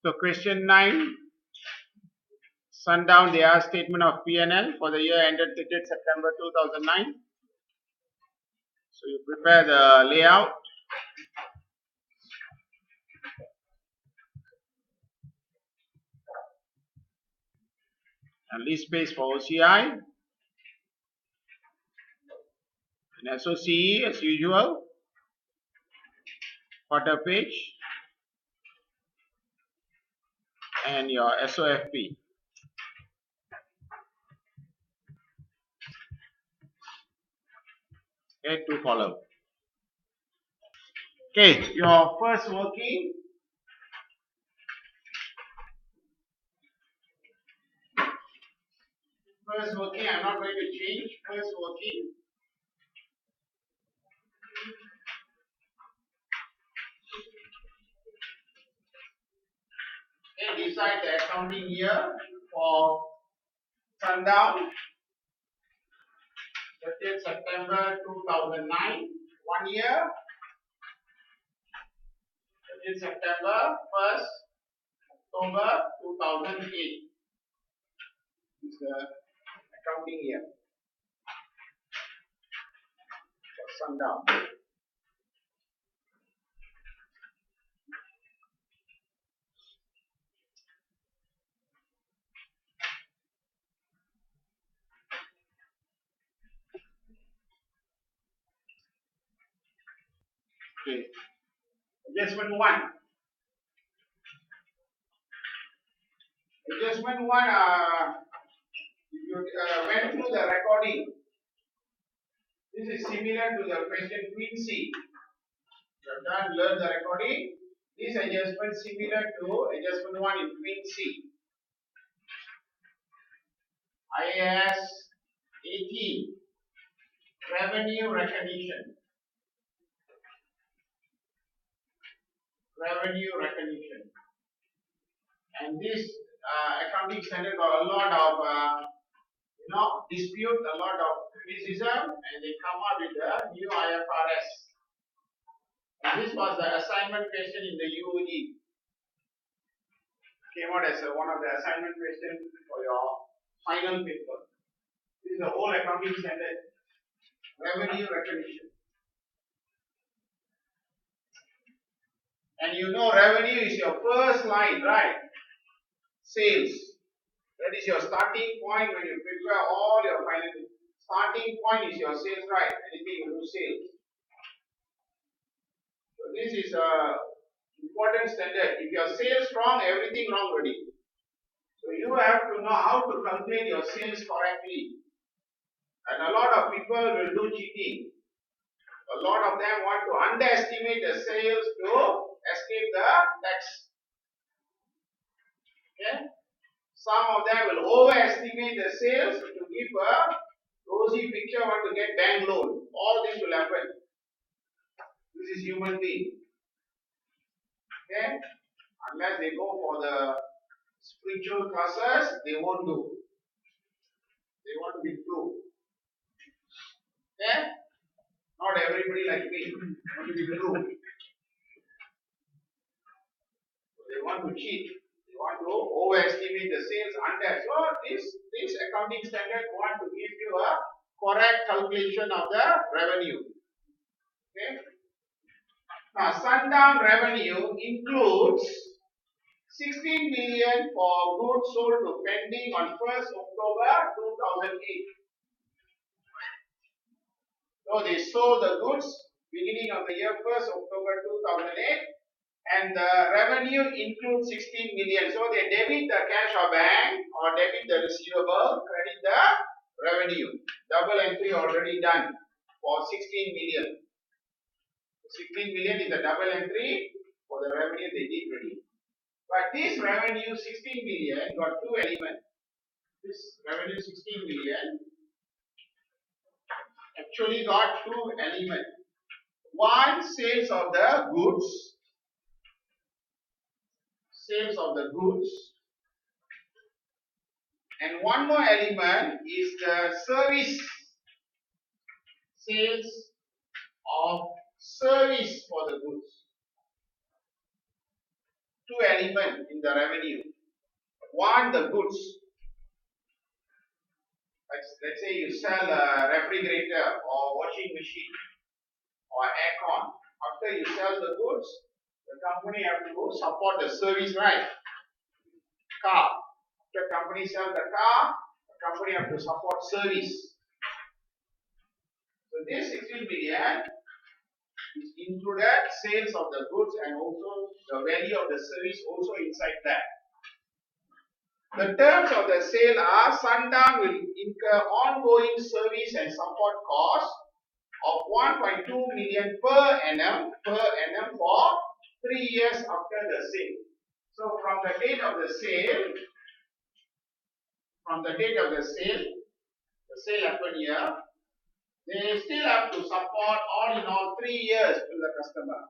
So question 9, Sundown, they ask statement of P&L for the year ended 30th September 2009. So you prepare the layout. And leave space for OCI. And SOCE as usual. Quarter page. And your SOFP. Okay, 2 column. Okay, your first working. First working, I'm not going to change. First working. Okay, decide the accounting year for Sundown. 30th September 2009. 1 year. 30th September 1st October 2008. This is the accounting year for Sundown. Okay. Adjustment 1. Adjustment 1, if you went through the recording, this is similar to the question Queen C. You have done, learn the recording. This adjustment similar to adjustment 1 in Queen C. IAS 18. Revenue recognition. Revenue recognition. And this accounting standard got a lot of dispute, a lot of criticism, and they come up with the new IFRS. And this was the assignment question in the UOG. Came out as one of the assignment questions for your final paper. This is the whole accounting standard. Revenue recognition. And you know revenue is your first line, right? Sales. That is your starting point when you prepare all your final. Starting point is your sales, right? Anything you do sales. So this is a important standard. If your sales wrong, everything wrong already. So you have to know how to calculate your sales correctly. And a lot of people will do cheating. A lot of them want to underestimate the sales to escape the tax. Okay? Some of them will overestimate the sales to give a rosy picture, want to get bank loan. All this will happen. This is human being. Okay? Unless they go for the spiritual classes, they won't do. They want to be true. Okay? Not everybody like me want to be true. So they want to cheat. They want to overestimate the sales under. So this accounting standard want to give you a correct calculation of the revenue. Okay? Now Sundown revenue includes 16 million for goods sold to pending on 1st October 2008. So they sold the goods beginning of the year 1st October 2008, and the revenue includes 16 million. So they debit the cash or bank or debit the receivable, credit the revenue. Double entry already done for 16 million. 16 million is the double entry for the revenue they did ready. But this revenue 16 million got two elements. This revenue 16 million actually got two elements. One, sales of the goods. Sales of the goods. And one more element is the service. Sales of service for the goods. two elements in the revenue. One, the goods. Let's say you sell a refrigerator or washing machine or aircon. After you sell the goods, the company have to support the service, right? Car. After company sell the car, the company have to support service. So this 16 million is included sales of the goods and also the value of the service also inside that. The terms of the sale are Sandown will incur ongoing service and support costs of 1.2 million per annum for 3 years after the sale. So from the date of the sale, the sale happened here, they still have to support all in all 3 years to the customer.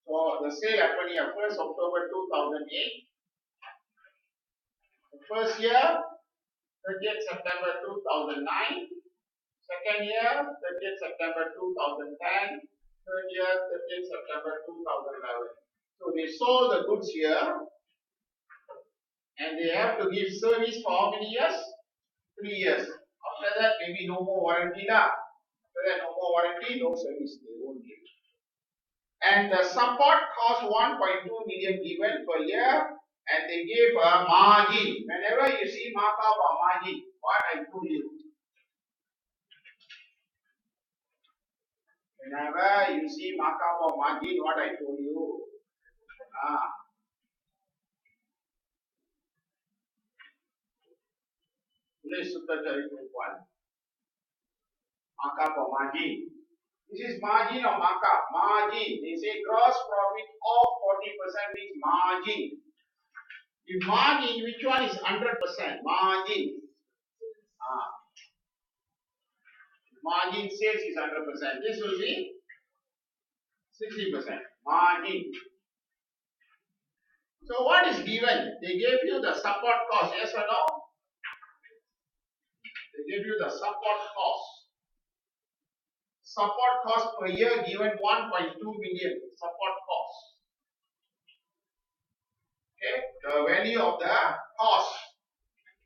So the sale happened here 1st October 2008. The first year, 30th September 2009. Second year, 30th September 2010. Third year, 30th September 2011. So they sold the goods here and they have to give service for how many years? 3 years. After that, maybe no more warranty lah. After that, no more warranty, no service. They won't give. And the support cost 1.2 million given per year. And they gave a margin. Whenever you see markup or margin, what I told you. Whenever you see markup or margin, what I told you. Tulis sutra cari perempuan. Markup or margin. This is margin or markup. Margin. They say gross profit of 40% means margin. If margin, which one is 100%? Margin. Margin sales is 100%. This will be 60%. Margin. So what is given? They gave you the support cost. Yes or no? They gave you the support cost. Support cost per year given 1.2 million. Support cost. Okay, the value of the cost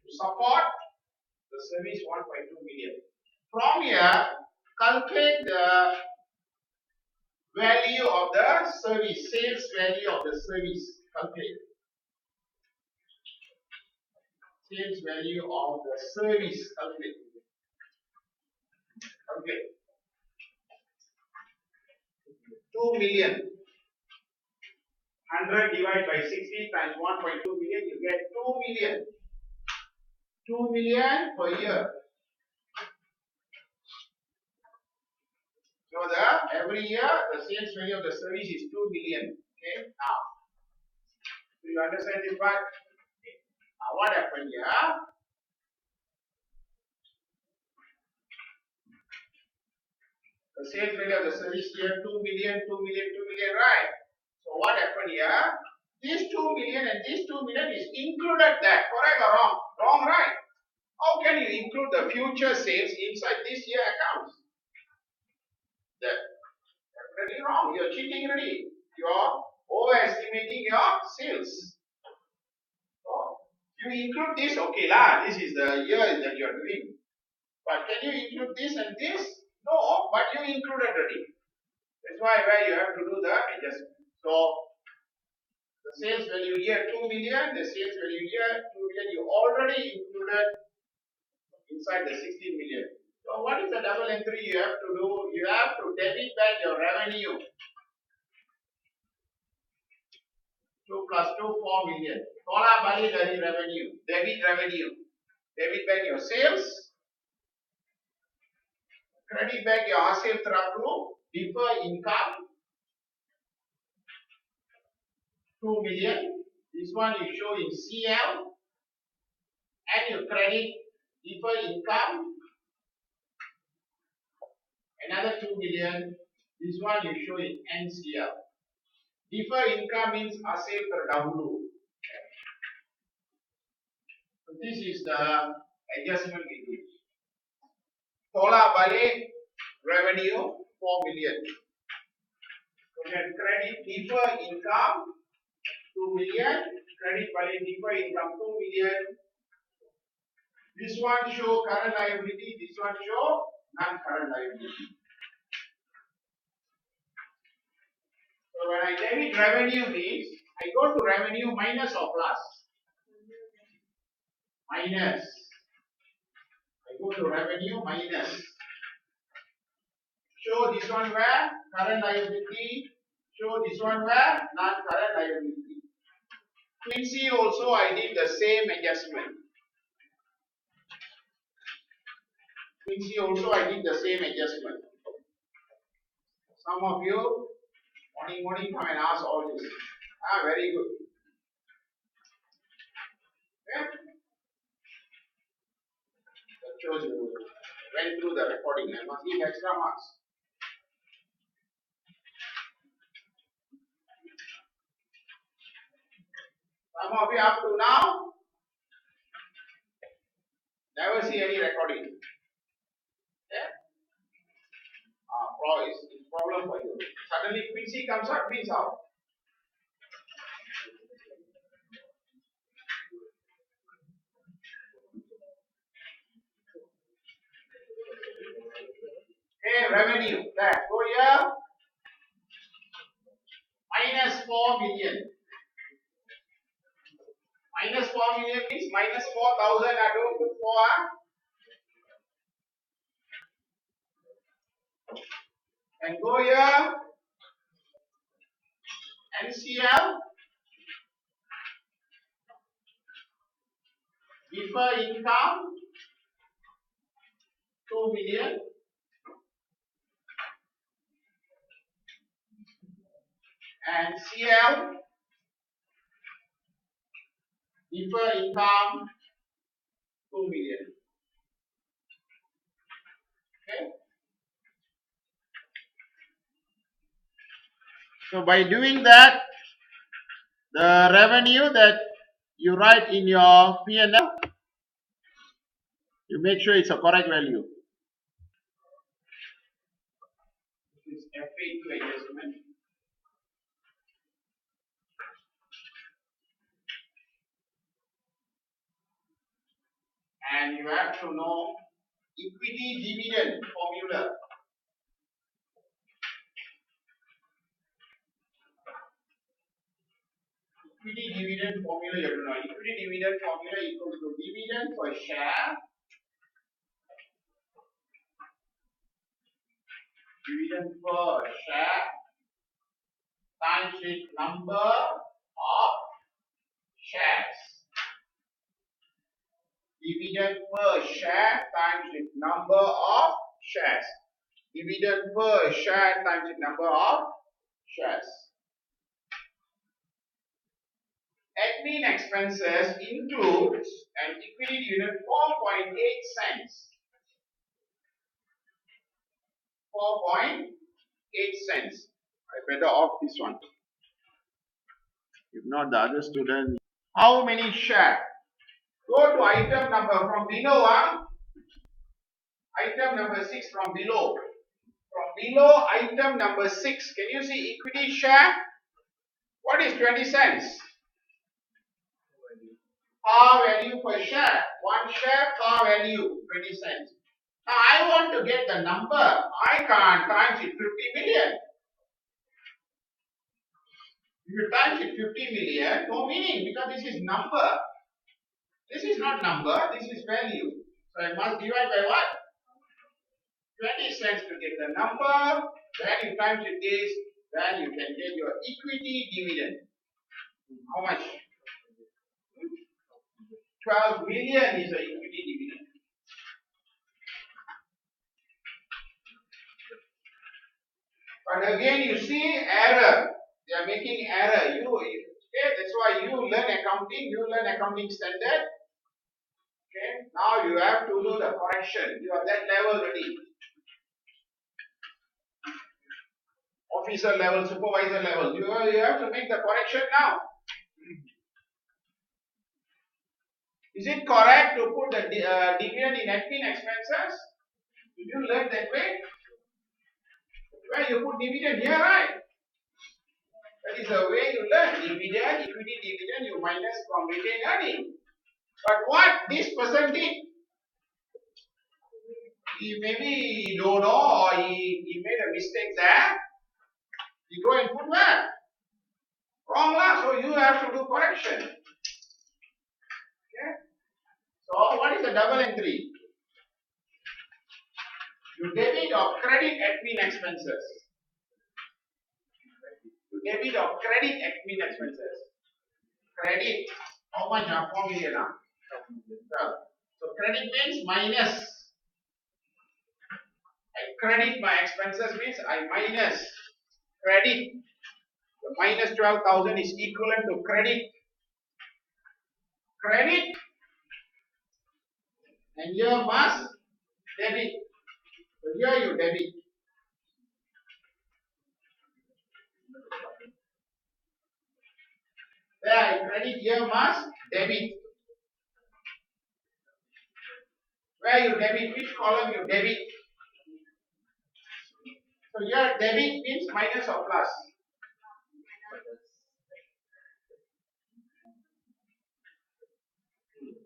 to support the service 1.2 million. From here, calculate the value of the service, sales value of the service. Calculate. Sales value of the service. Calculate. Okay. 2 million. 100 divided by 60 times 1.2 million, you get 2 million. 2 million per year. So every year the sales value of the service is 2 million. Okay. Now, do you understand this part? Okay. Now what happened here? The sales value of the service here 2 million, 2 million, 2 million, right? So what happened here? This 2 million and this 2 million is included there. Correct or wrong? Wrong, right? How can you include the future sales inside this year accounts? Definitely wrong. You're cheating already. You're overestimating your sales. So you include this, okay lah. This is the year that you're doing. But can you include this and this? No, but you included already. That's why where you have to do the adjustment. So the sales value here 2 million, the sales value here 2 million, you already included inside the 16 million. So what is the double entry you have to do? You have to debit back your revenue. 2 plus 2, 4 million. Tola balik dari revenue. Debit revenue. Debit back your sales. Credit back your hasil terakhir. Defer income. 2 million. This one you show in CL. And you credit defer income. Another 2 million. This one you show in NCL. Defer income means hasil terdahulu. So this is the adjustment we do. Tolak balik revenue 4 million. Kemudian credit defer income 2 2 million. Credit value deferred income 2 million. This one show current liability, this one show non-current liability. So when I debit revenue means I go to revenue minus or plus? Minus. I go to revenue minus. Show this one where current liability. Show this one where non-current liability. Quincy also I did the same adjustment. Quincy also I did the same adjustment. Some of you morning come and ask all this. Very good. Okay? That shows you went through the recording. I must give extra marks. Some of you up to now never see any recording. Okay? It's problem for you. Suddenly PC comes out, means out. Okay, revenue. There. Go here. Minus 4 million. Minus 4 million means minus 4,000. I don't put 4. And go here. NCL. Deferred income. 2 million. And CL. Deferred income 2 million. Okay. So by doing that, the revenue that you write in your P&L, you make sure it's a correct value. This is FA2 adjustment. And you have to know equity dividend formula. Equity dividend formula you have to know. Equity dividend formula equals to dividend per share. Dividend per share times its number of shares. Dividend per share times its number of shares. Dividend per share times its number of shares. Admin expenses includes an equity dividend 4.8 cents. 4.8 cents. I better off this one. If not, the other student. How many shares? Go to item number from below. Item number 6 from below. From below item number 6. Can you see equity share? What is 20 cents? Par value per share. One share par value 20 cents. Now I want to get the number. I can't times it 50 million. If you times it 50 million, no meaning because this is number. This is not number, this is value. So I must divide by what? 20 cents to get the number. Then you times it is, then you can get your equity dividend. How much? 12 million is the equity dividend. But again, you see error. They are making error. Okay, that's why you learn accounting standard. Okay, now you have to do the correction. You are that level ready. Officer level, supervisor level. You have to make the correction now. Is it correct to put the dividend in admin expenses? Did you learn that way? Where you put dividend here, right? That is the way you learn. Dividend, equity dividend, you minus from retained earning. But what this person did, he maybe don't know or he made a mistake there. He go and put where? Wrong lah. So you have to do correction. Okay. So what is the double entry? You debit or credit admin expenses. You debit or credit admin expenses. Credit. How much? 4 million. So credit means minus. I credit my expenses means I minus. Credit. The minus 12,000 is equivalent to credit. Credit. And here must debit. So here you debit. There I credit, here must debit. Where you debit? Which column you debit? So here debit means minus or plus.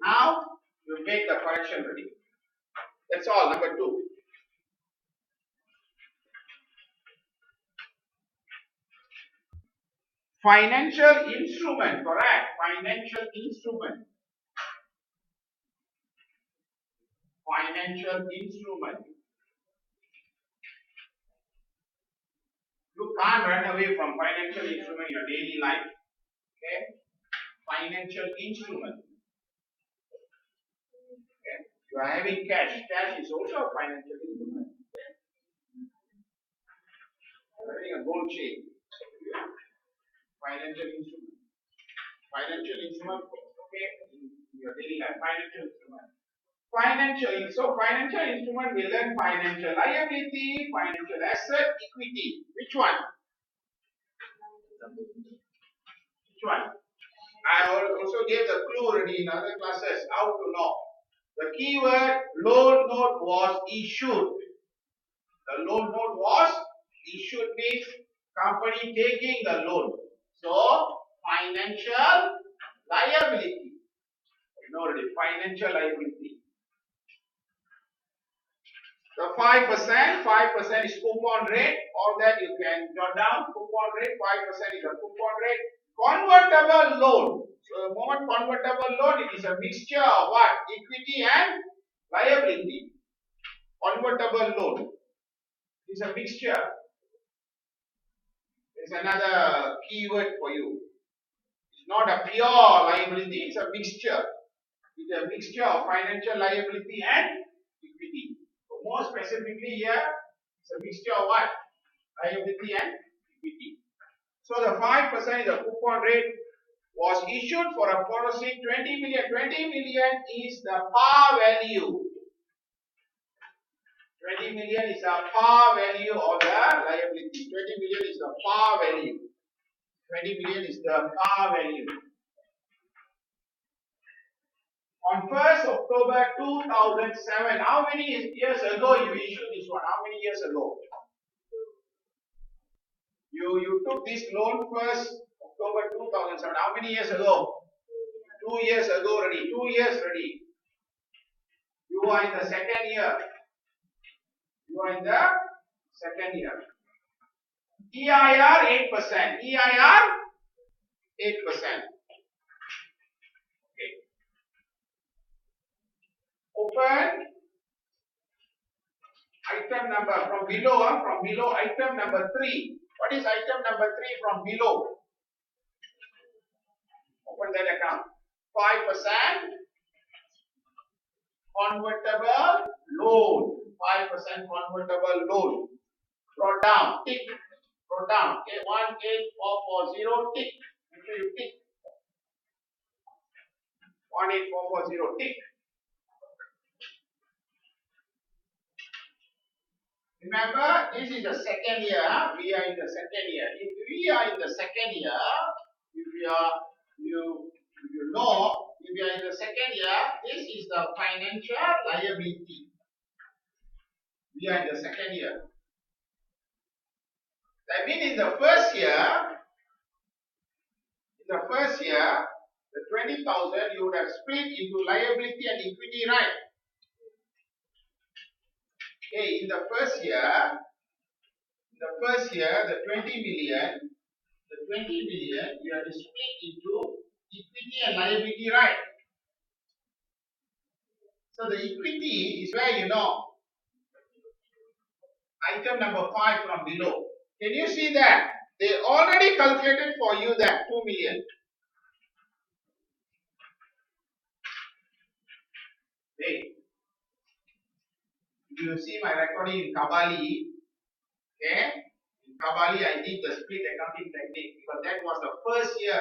Now you make the correction ready. That's all, number 2. Financial instrument, correct? Financial instrument. Financial instrument. You can't run away from financial instrument in your daily life. Okay? Financial instrument. Okay? You are having cash. Cash is also a financial instrument. You are having a gold chain. Financial instrument. Financial instrument. Okay? In your daily life. Financial instrument. So financial instrument, we learn financial liability, financial asset, equity. Which one? Which one? I also gave the clue already in other classes how to know. The keyword loan note was issued. The loan note was issued means company taking the loan. So financial liability. You know already, financial liability. The 5% is coupon rate. All that you can jot down. Coupon rate, 5% is a coupon rate. Convertible loan. So the moment convertible loan, it is a mixture of what? Equity and liability. Convertible loan. It is a mixture. There's another keyword for you. It's not a pure liability, it's a mixture. It's a mixture of financial liability and equity. More specifically here, it's a mixture of what? Liability and equity. So the 5% is the coupon rate was issued for a policy 20 million. 20 million is the par value. 20 million is the par value of the liability. 20 million is the par value. 20 million is the par value. On 1st October 2007, how many years ago you issued this one? How many years ago? You took this loan 1st October 2007. How many years ago? 2 years ago already. 2 years already. You are in the second year. You are in the second year. EIR 8%. EIR 8%. Open item number from below item number 3. What is item number 3 from below? Open that account. 5% convertible loan. 5% convertible loan. Brought down. Tick. Brought down. Okay. 18440. Tick. Make sure you tick. 18440. Tick. Remember, this is the second year. We are in the second year. If we are in the second year, if you know, if you are in the second year, this is the financial liability. We are in the second year. That means in the first year, In the first year, the 20,000 you would have split into liability and equity, right? Okay, in the first year, the 20 million, you have to split into equity and liability, right? So the equity is where item number 5 from below. Can you see that? They already calculated for you that 2 million. Hey, you see my recording in Kabali. Okay? In Kabali, I did the split accounting technique because that was the first year.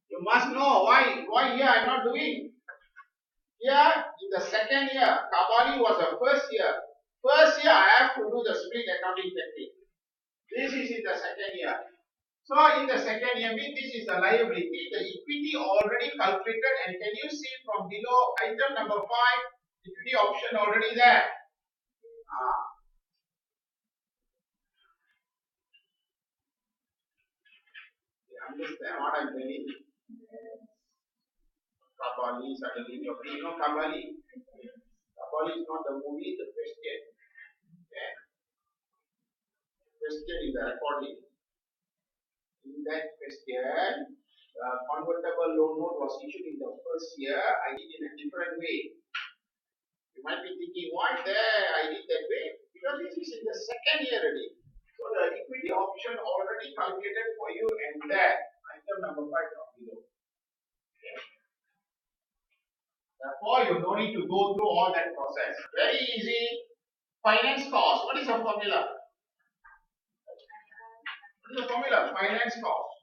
You must know why here I am not doing. Here in the second year, Kabali was the first year. First year I have to do the split accounting technique. This is in the second year. So in the second year, this is the liability. The equity already calculated, and can you see from below item number 5, equity option already there. You understand what I'm telling? Kabali suddenly talking. You know Kabali? Kabali is not the movie, the question. Okay? Question in the recording. In that question, the convertible loan note was issued in the first year. I did in a different way. You might be thinking, why there I did that way? Because this is in the second year already. So the equity option already calculated for you and that item number 5 from below. Okay. Therefore, you don't need to go through all that process. Very easy. Finance cost. What is the formula? What is the formula? Finance cost.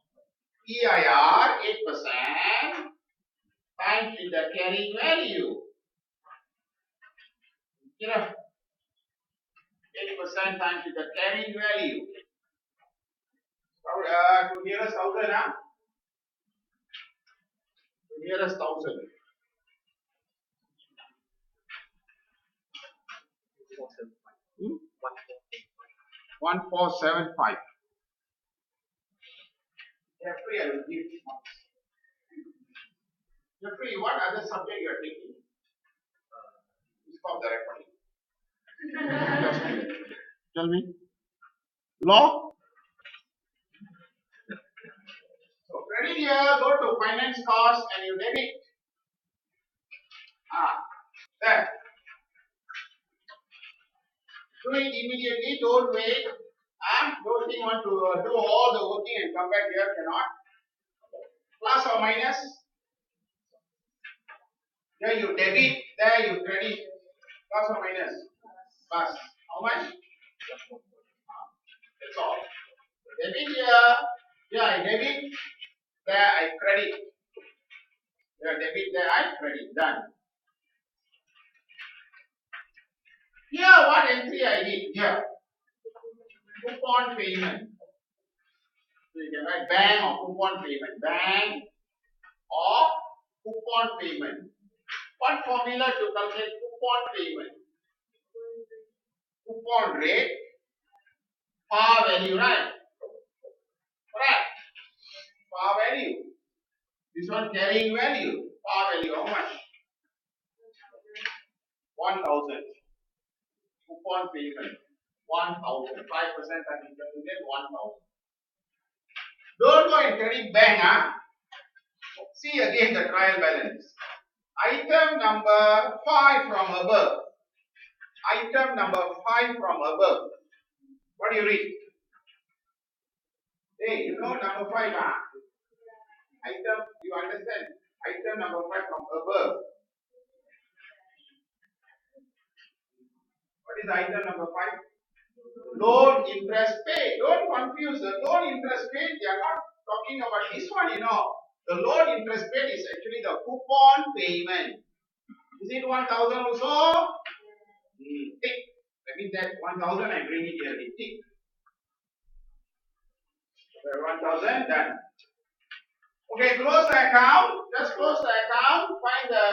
EIR 8% times with the carrying value. 8% times with the carrying value. To nearest 1,000, huh? To nearest 1,000. 1475. Jeffrey, I will give marks. Jeffrey, what other subject you are taking? Stop the recording. Tell me. Law? So credit here, go to finance cost and you debit. There. Do it immediately, don't wait. Don't think want to do all the working and come back here, cannot. Plus or minus? There you debit, there you credit. Plus or minus? Plus. How much? That's all. Debit here, I debit, there I credit. There debit, there I credit. Done. Here what entry I did? Here. Coupon payment. So you can write bank or coupon payment. Bank or coupon payment. What formula to calculate coupon payment? Coupon rate, par value, right? Correct. Par value. This one carrying value. Par value, how much? 1,000. Coupon payment. 1,000. 5% I can calculate 1,000. Don't go and credit bank, See again the trial balance. Item number 5 from above. Item number 5 from above. What do you read? Hey, you know number 5, Item, you understand? Item number 5 from above. What is item number 5? Loan interest paid. Don't confuse the loan interest paid. They are not talking about this one, The loan interest paid is actually the coupon payment. Is it 1,000 also? Tick. That means that 1,000 I bring it here. Tick. 1,000 done. Okay, close the account. Just close the account. Find the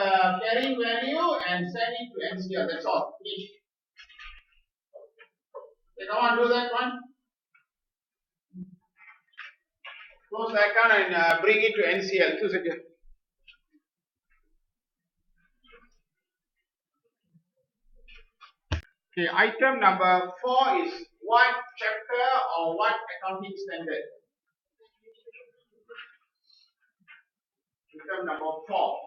carrying value and send it to NCR. That's all. Finish. Okay, come on, do that one. Close the account and bring it to NCL. 2 seconds. Okay, item number 4 is what chapter or what accounting standard? Item number 4.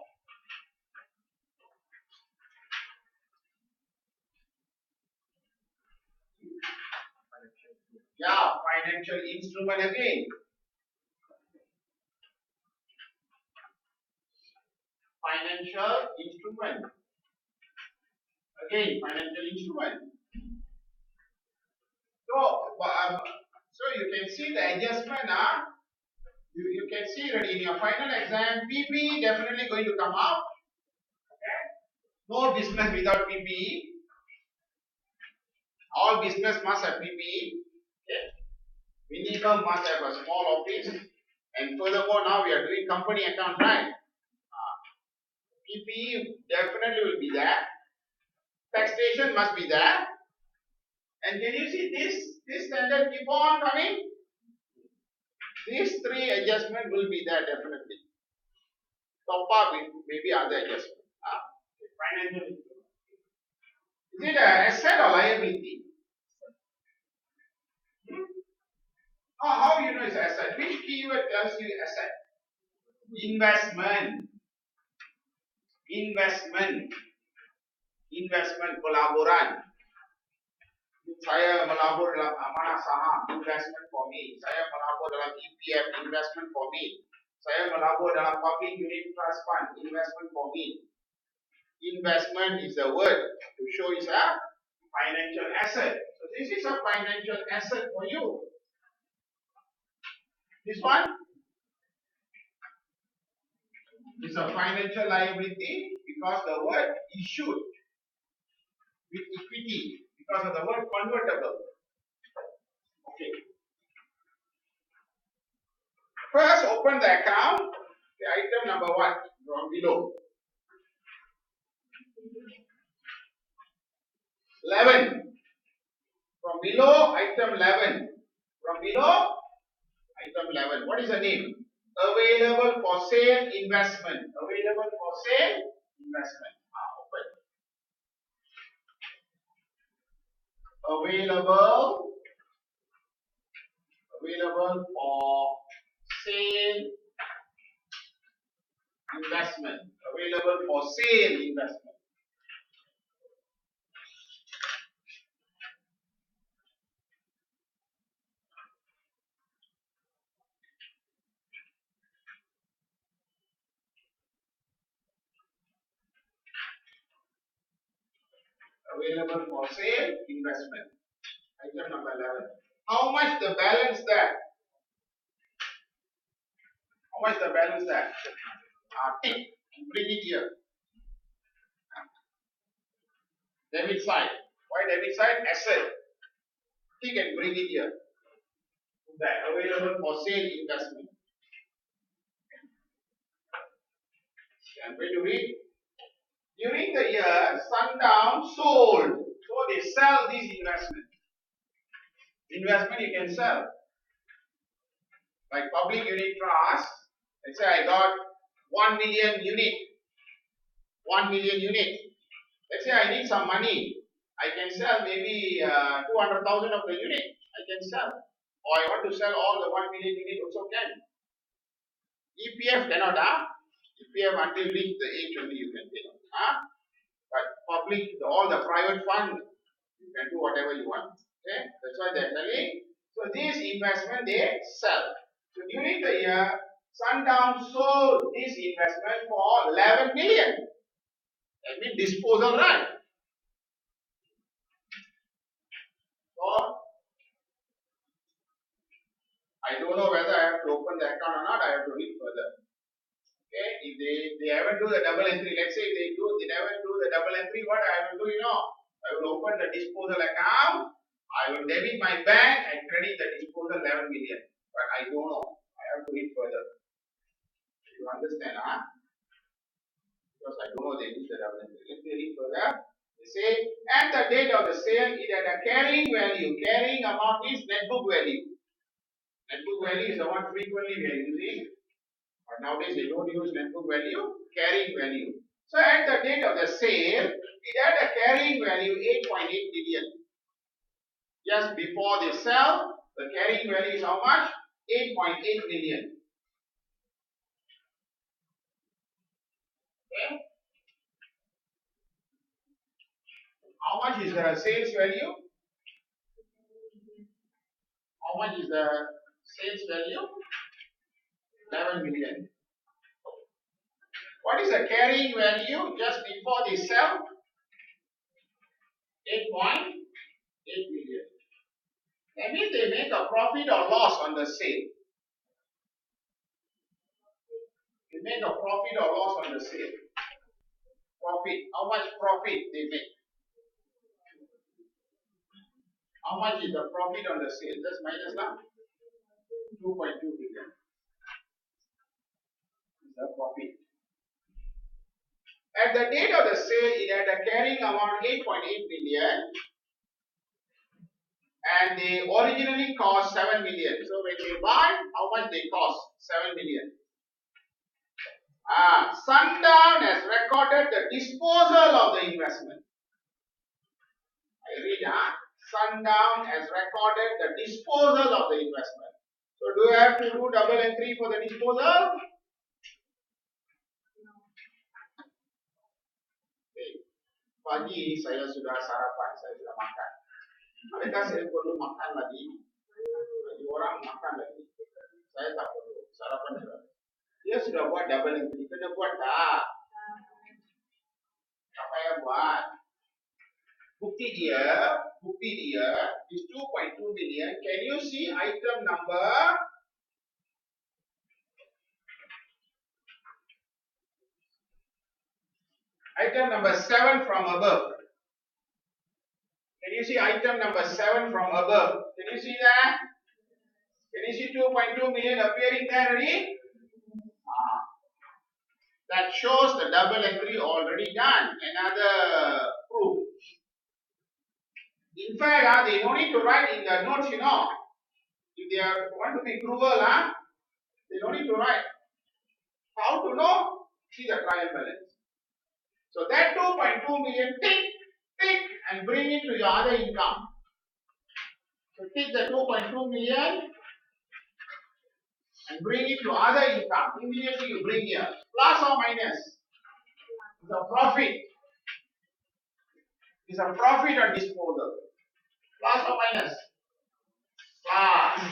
Yeah, financial instrument again. Financial instrument. Again, financial instrument. So you can see the adjustment. You can see that in your final exam, PP definitely going to come out. Okay? No business without PPE. All business must have PPE. Okay? Minimum must have a small office. And furthermore, now we are doing company account, right? PPE definitely will be there. Taxation must be there. And can you see this standard keep on coming? These 3 adjustments will be there definitely. Top up with maybe other adjustments. Financial instrument. Is it an asset or liability? How you know it's asset? Which keyword tells you asset? Investment. Investment pelaburan. Saya melabur dalam amanah saham, investment for me. Saya melabur dalam EPF, investment for me. Saya melabur dalam public unit trust fund, investment for me. Investment is the word to show it's a financial asset. So this is a financial asset for you. This one is a financial liability because the word issued with equity because of the word convertible. Okay. First, open the account. The item number 1 from below. 11. From below, item 11. From below, item 11. What is the name? Available for sale investment. Available for sale investment. Open. Available for sale investment. Available for sale investment. Available for sale investment. Item number 11. How much the balance there? How much the balance there? Tick and bring it here. Debit side. Why debit side? Asset. Tick and bring it here. That available for sale investment. I'm going to read. During the year, Sundown sold. So they sell this investment. Investment you can sell. Like public unit trust. Let's say I got 1 million unit. 1 million unit. Let's say I need some money. I can sell maybe 200,000 of the unit. I can sell. Or I want to sell all the 1 million unit also can. EPF cannot. EPF until reach the age only you can take. But public, all the private fund, you can do whatever you want. Okay, that's why they're telling. So this investment they sell. So during the year, Sundown sold this investment for 11 million. That means disposal, right? So I don't know whether I have to open the account or not. I have to read further. Okay, if they haven't do the double entry, let's say they never do the double entry, what I will do, I will open the disposal account, I will debit my bank and credit the disposal 11 million. But I don't know. I have to read further. You understand, Because I don't know they use the double entry. Let me read further. They say, at the date of the sale, it had a carrying value. Carrying amount is net book value. Net book value is the one frequently we are using, but nowadays they don't use net book value, carrying value. So at the date of the sale, it had a carrying value 8.8 billion. Just before they sell, the carrying value is how much? 8.8 billion. Okay. How much is the sales value? How much is the sales value? 11 million. What is the carrying value just before they sell? 8.8 million. That means they make a profit or loss on the sale. They make a profit or loss on the sale. Profit. How much profit they make? How much is the profit on the sale? Just minus that. 2.2 billion. Is the profit. At the date of the sale, it had a carrying amount 8.8 billion, and they originally cost 7 million. So when they buy, how much they cost? 7 million. Sundown has recorded the disposal of the investment. I read, Sundown has recorded the disposal of the investment. So do you have to do double entry for the disposal? Pagi saya sudah sarapan, saya sudah makan. Mereka saya perlu makan lagi. Bagi orang makan lagi. Saya tak perlu sarapan sudah. Dia sudah buat double entry. Kena buat tak? Apa yang buat? Bukti dia is 2.2 million. Can you see item number? Item number 7 from above. Can you see item number 7 from above? Can you see that? Can you see 2.2 million appearing there already? That shows the double entry already done. Another proof. In fact, they don't need to write in the notes, If they want to be cruel, they don't need to write. How to know? See the trial balance. So that 2.2 million, tick, and bring it to your other income. So take the 2.2 million and bring it to other income. Immediately you bring here. Plus or minus? It's a profit. It's a profit or disposal. Plus or minus? Plus.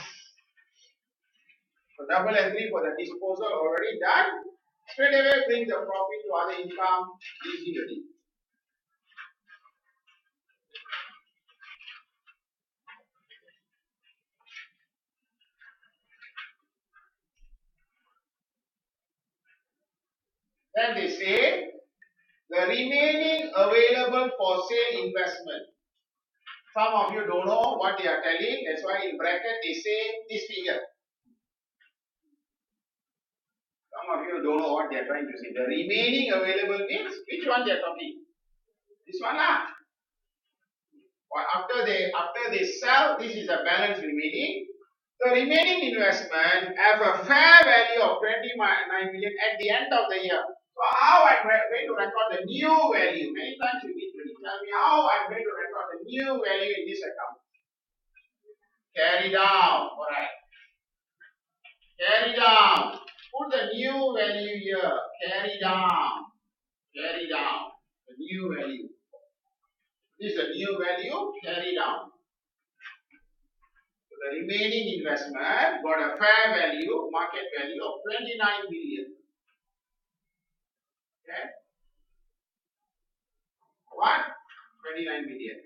So double entry for the disposal already done. Straight away bring the profit to other income easily. Then they say the remaining available for sale investment. Some of you don't know what they are telling. That's why in bracket they say this figure. Some of you don't know what they are trying to say. The remaining available means which one they are talking? This one, After they sell, this is a balance remaining. The remaining investment have a fair value of 29 million at the end of the year. So how I'm going to record the new value? Many times you need to tell me how I'm going to record the new value in this account. Carry down. Alright. Carry down. Put the new value here. Carry down. Carry down. The new value. This is the new value. Carry down. So the remaining investment got a fair value, market value of 29 million. Okay? What? 29 million.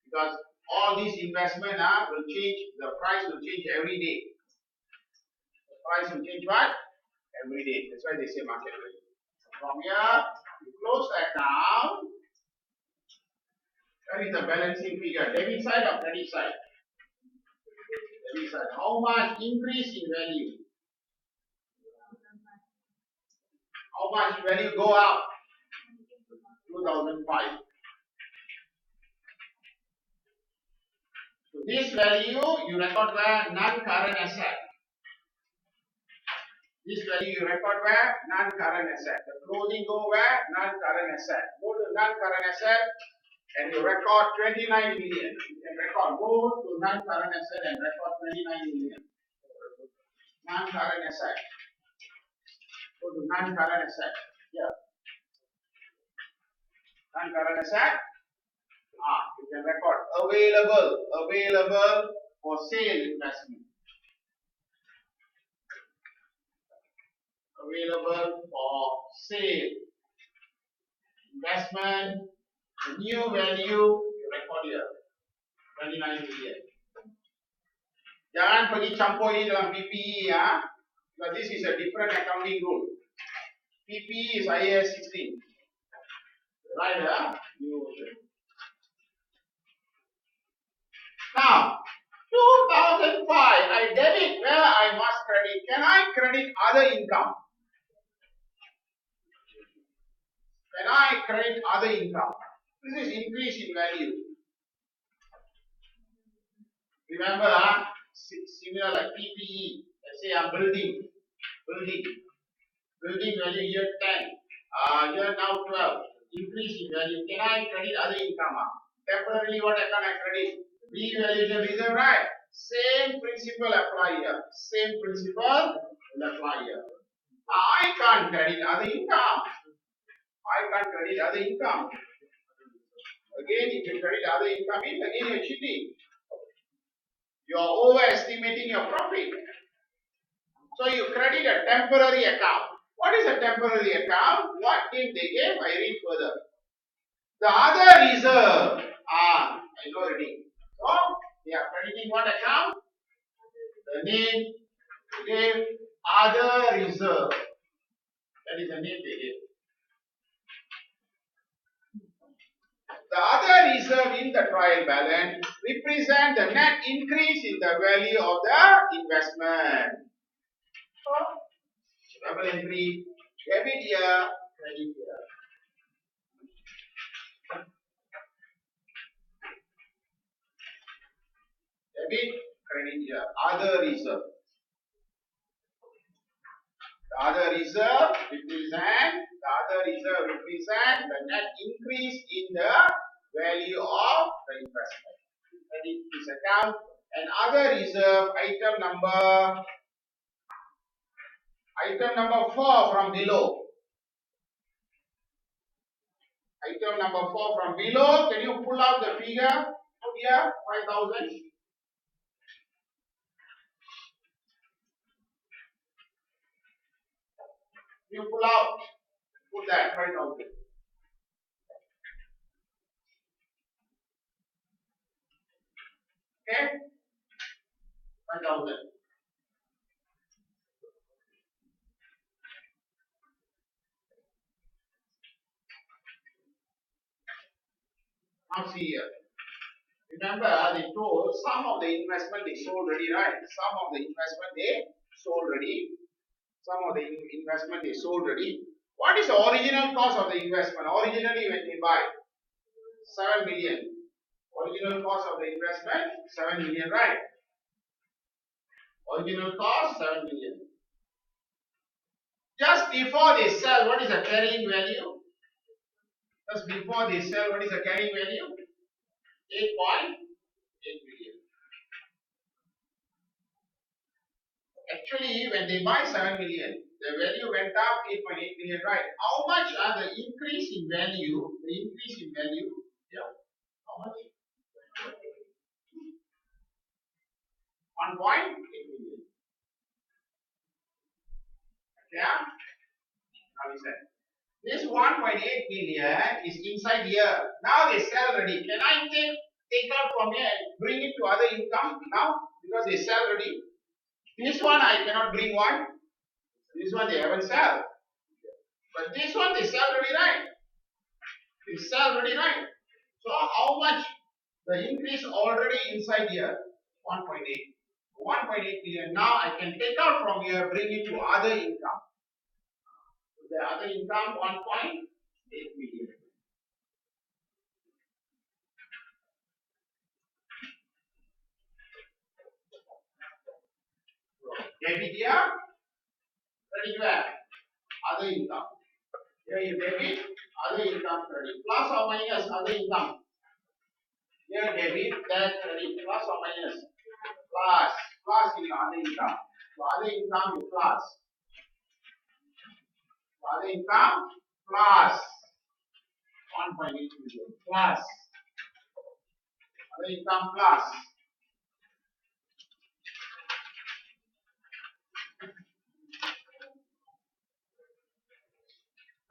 Because all these investment will change, the price will change every day. The price will change what? Every day. That's why they say market value. From here, you close that down. That is the balancing figure. Debit side or credit side? Debit side. How much increase in value? How much value go up? 2005. So this value you record the non-current asset. This value you record where? Non-current asset. The closing go where? Non-current asset. Go to non-current asset and you record 29 million. You can record. Go to non-current asset and record 29 million. Non-current asset. Go to non-current asset. Yeah. Non-current asset. You can record available for sale investment. Available for sale investment. The new value you record here 29 million. Jangan pergi campur ini dalam PPE ya. Because this is a different accounting rule. PPE is IAS 16. Right ya? Now 2005 I debit where I must credit. Can I credit other income? Can I credit other income? This is increase in value. Remember, similar like PPE. Let's say I'm building value year 10, year now 12. Increase in value. Can I credit other income? Temporarily, what can I credit? Revaluation reserve, right? Same principle apply here. Same principle will apply here. I can't credit other income. Again, if you credit other income in, again you're cheating. You are overestimating your profit. So you credit a temporary account. What is a temporary account? What name they gave? I read further. The other reserve. I know already. So they are crediting what account? The name they gave other reserve. That is the name they gave. The other reserve in the trial balance represent the net increase in the value of the investment. Double entry, debit here, credit here. Debit, credit here. Other reserve. The other reserve represent the net increase in the value of the investment. Credit this account and other reserve item number 4 from below. Item number 4 from below. Can you pull out the figure? Put here 5,000. You pull out. Put that 5,000. Okay? 5,000. Now see here. Remember, they told some of the investment they sold already, right? Some of the investment they sold already. What is the original cost of the investment? Originally, when they buy 7 million. Original cost of the investment 7 million, right? Original cost 7 million. Just before they sell, what is the carrying value? Just before they sell, what is the carrying value? 8.8 million. Actually, when they buy 7 million, the value went up 8.8 million, right? How much are the increase in value? Yeah. How much? 1.8 million. Yeah? Now listen. This 1.8 million is inside here. Now they sell already. Can I take out from here and bring it to other income now? Because they sell already. This one I cannot bring one. This one they haven't sell. But this one they sell already, right? So how much the increase already inside here? 1.8. 1.8 million. Now I can take out from here, bring it to other income. The other income 1.8 million. Debit here, credit where? Other income. Here you debit other income credit. Plus or minus other income. Here debit that credit. Plus or minus. Plus. Plus in other income. So other income is plus. So other income plus 1.8 million. Plus. Other income plus.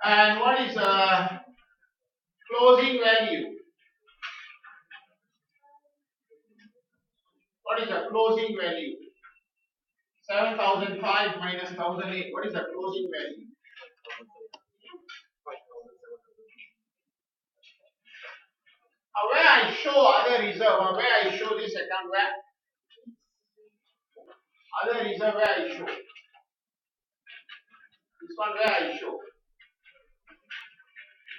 And what is closing value? What is the closing value? 7,005 minus 1,008. What is the closing value? Where I show other reserve, or where I show this account, where? Other reserve, where I show? This one, where I show?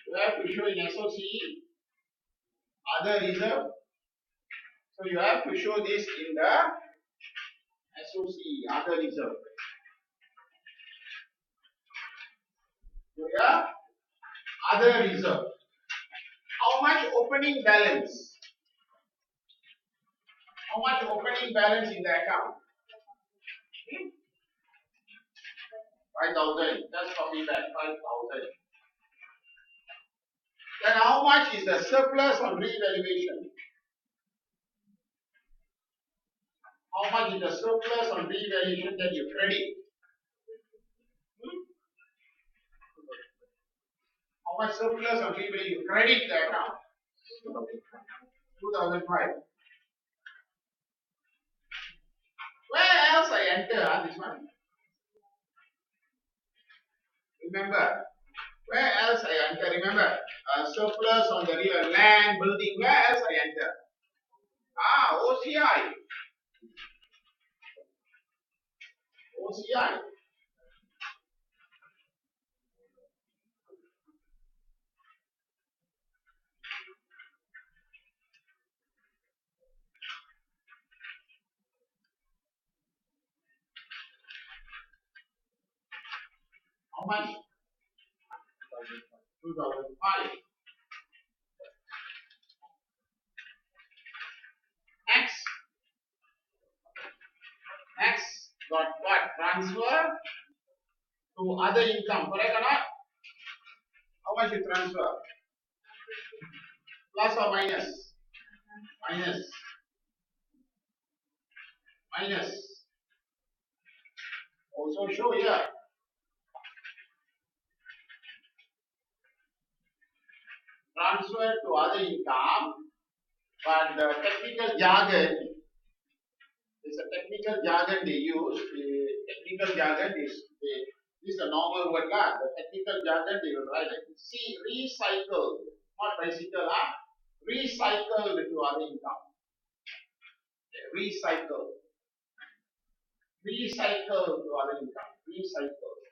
You have to show in SOCE, other reserve. So you have to show this in the SOCE, other reserve. So yeah, other reserve. How much opening balance? How much opening balance in the account? 5,000. Just copy that, 5,000. Then how much is the surplus on revaluation? How much is the surplus on revaluation that you credit? How much surplus on revaluation you credit the account? 2005. Where else I enter this one? Remember, where else I enter? Remember, surplus on the real land, building, where else I enter? OCI. OCI. How much? 2005. Next, got what? Transfer to other income, correct or not? How much you transfer? Plus or minus? Minus. Minus. Also show here. Transfer to other income, but the technical jargon, there's a technical jargon they use. The technical jargon is this is a normal word lah. The technical jargon they will write like see recycled, not bicycle recycled to other income. Recycled. Recycled to other income. Recycled.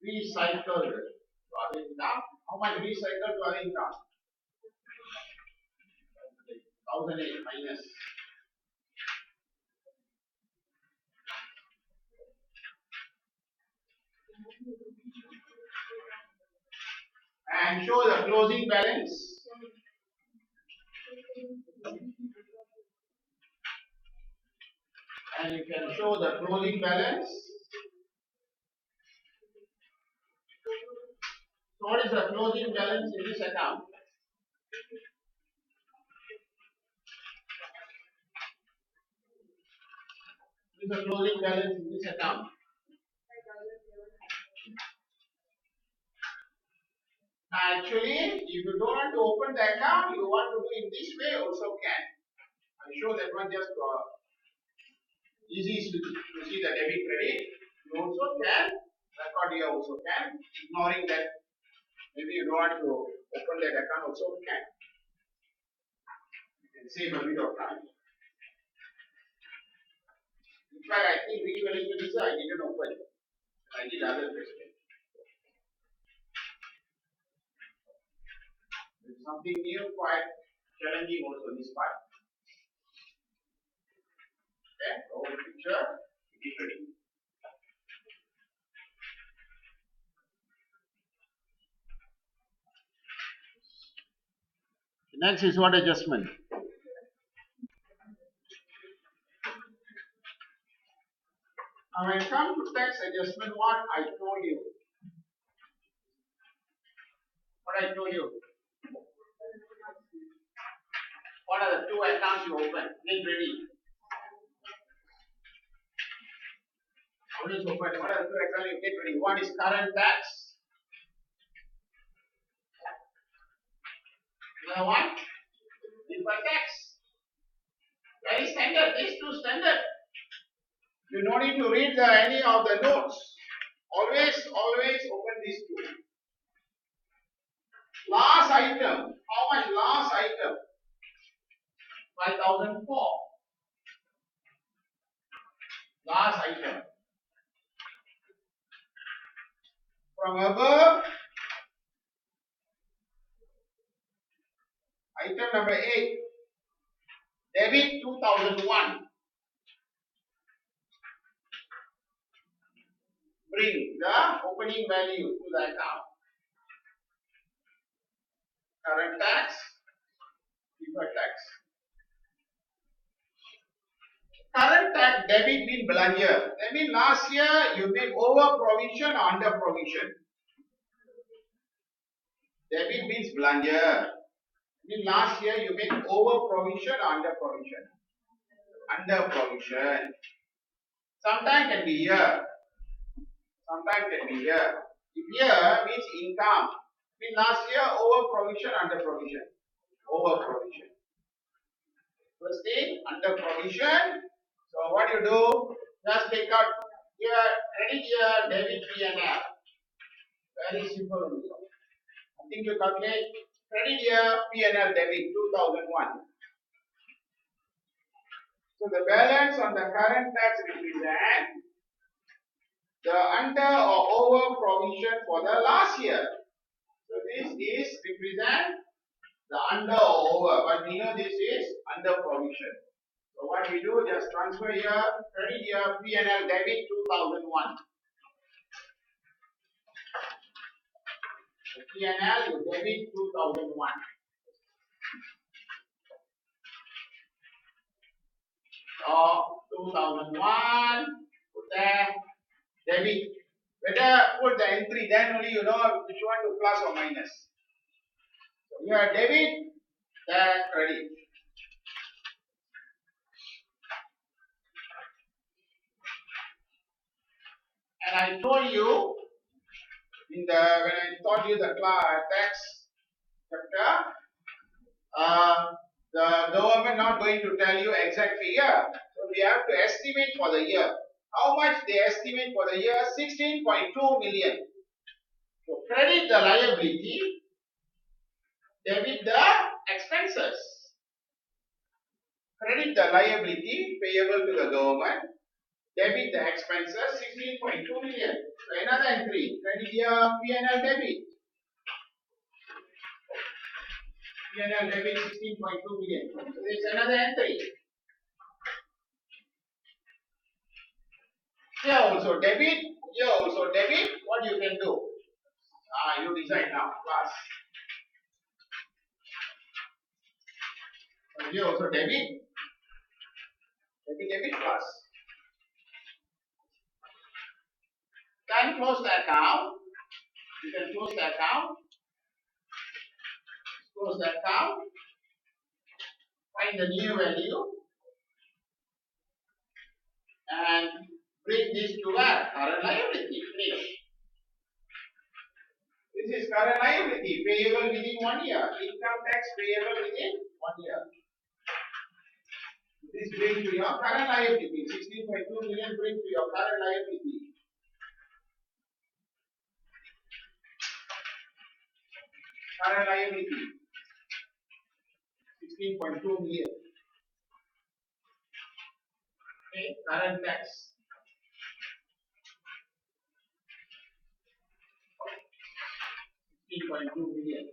Recycled to other income. How much recycled to other income? 1,008 minus. And show the closing balance. And you can show the closing balance. So what is the closing balance in this account? What is the closing balance in this account? Actually, if you don't want to open the account, you want to do in this way also can. I show that one just easy to see the debit credit. You also can record here also can. Ignoring that, maybe you don't want to open that account also can. You can save a bit of time. In fact, I think revaluation is I didn't open. I did other questions. Something new, quite challenging also this part. Okay, whole picture ready. Next is what adjustment? Now when it comes to tax adjustment, what I told you. What I told you. What are the two accounts you open? Get ready. Always open. What are the two accounts you get ready? One is current tax. Another one, deferred tax. Very standard. These two standard. You don't need to read any of the notes. Always open these two. Last item. How much last item? 5004. Last item. From above, item number 8. Debit 2001. Bring the opening value to the account. Current tax, deferred tax. Current tax debit means belanja. That means last year you made over provision or under provision. Debit means belanja. Means last year you made over provision or under provision. Under provision. Sometimes can be here. Sometimes can be here. If here means income. Means last year over provision, under provision. Over provision. First thing, under provision. So what you do? Just take out here, credit here, debit P&L. Very simple only. Nothing to calculate. Credit here, P&L debit 2001. So the balance on the current tax represent the under or over provision for the last year. So this is represent the under or over, but we know this is under provision. So what we do, just transfer here, credit here, P&L debit 2001. So P&L you debit 2001. So 2001, put there, debit. Better put the entry, then only you know which one to plus or minus. So here debit, then credit. And I told you when I taught you the tax chapter, the government not going to tell you exact figure. So we have to estimate for the year. How much they estimate for the year? 16.2 million. So credit the liability, debit the expenses. Credit the liability payable to the government, debit the expenses 16.2 million. So another entry, credit here, P&L debit. P&L debit 16.2 million. So there is another entry. Here also debit, here also debit. What you can do? You decide now, class. So here also debit, debit class. Then close the account. You can close the account. Close the account. Find the new value. And bring this to where? Current liability. Finish. This is current liability payable within 1 year. Income tax payable within 1 year. This brings to your current liability. 16.2 million brings to your current liability. Current liability. 16.2 million. Okay, current tax. 16.2 million.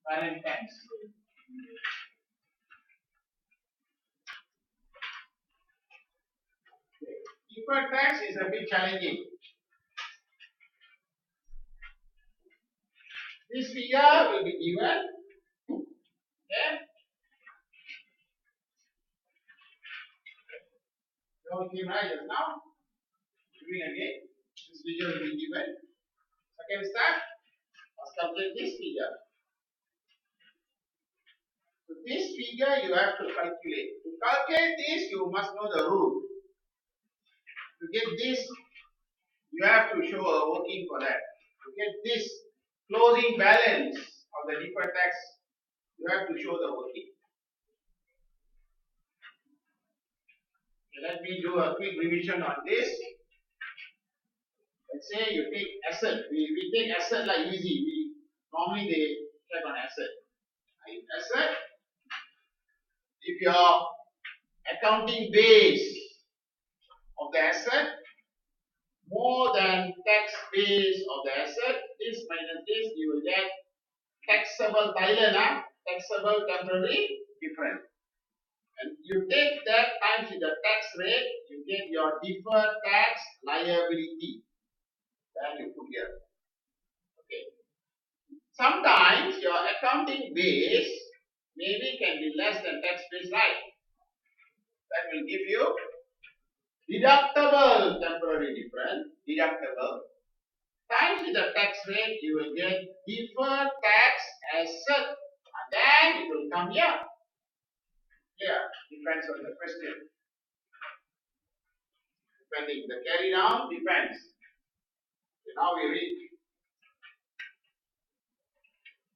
Current tax. Deferred tax is a bit challenging. This figure will be given. Okay. So we write just now. Doing again. This figure will be given. Second step. Let's calculate this figure. So this figure you have to calculate. To calculate this, you must know the rule. To get this, you have to show a working for that. To get this closing balance of the deferred tax, you have to show the working. Okay, let me do a quick revision on this. Let's say you take asset. We take asset like easy. Normally they check on asset. Asset. If your accounting base of the asset more than tax base of the asset, this minus this, you will get taxable Thailand, taxable temporary difference. And you take that times with the tax rate, you get your deferred tax liability. Then you put here. Okay. Sometimes your accounting base maybe can be less than tax base, right? That will give you deductible temporary difference, deductible, times with the tax rate, you will get deferred tax asset, and then it will come here. Here, depends on the question. Depending, the carry down depends. So now we read.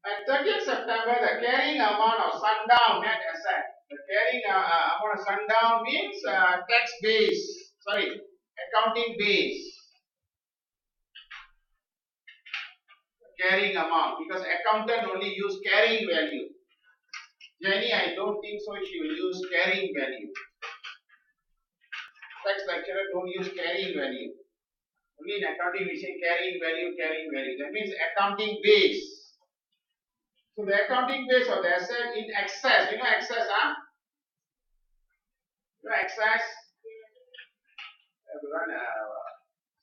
At 30th September, the carrying amount of Sandown net asset. The carrying amount of Sandown means tax base. Sorry, accounting base. Carrying amount, because accountant only use carrying value. Jenny, I don't think so. She will use carrying value. Tax lecturer don't use carrying value. Only in accounting we say carrying value, carrying value. That means accounting base. So the accounting base of the asset in excess. You know excess, huh? You know excess? I have to run a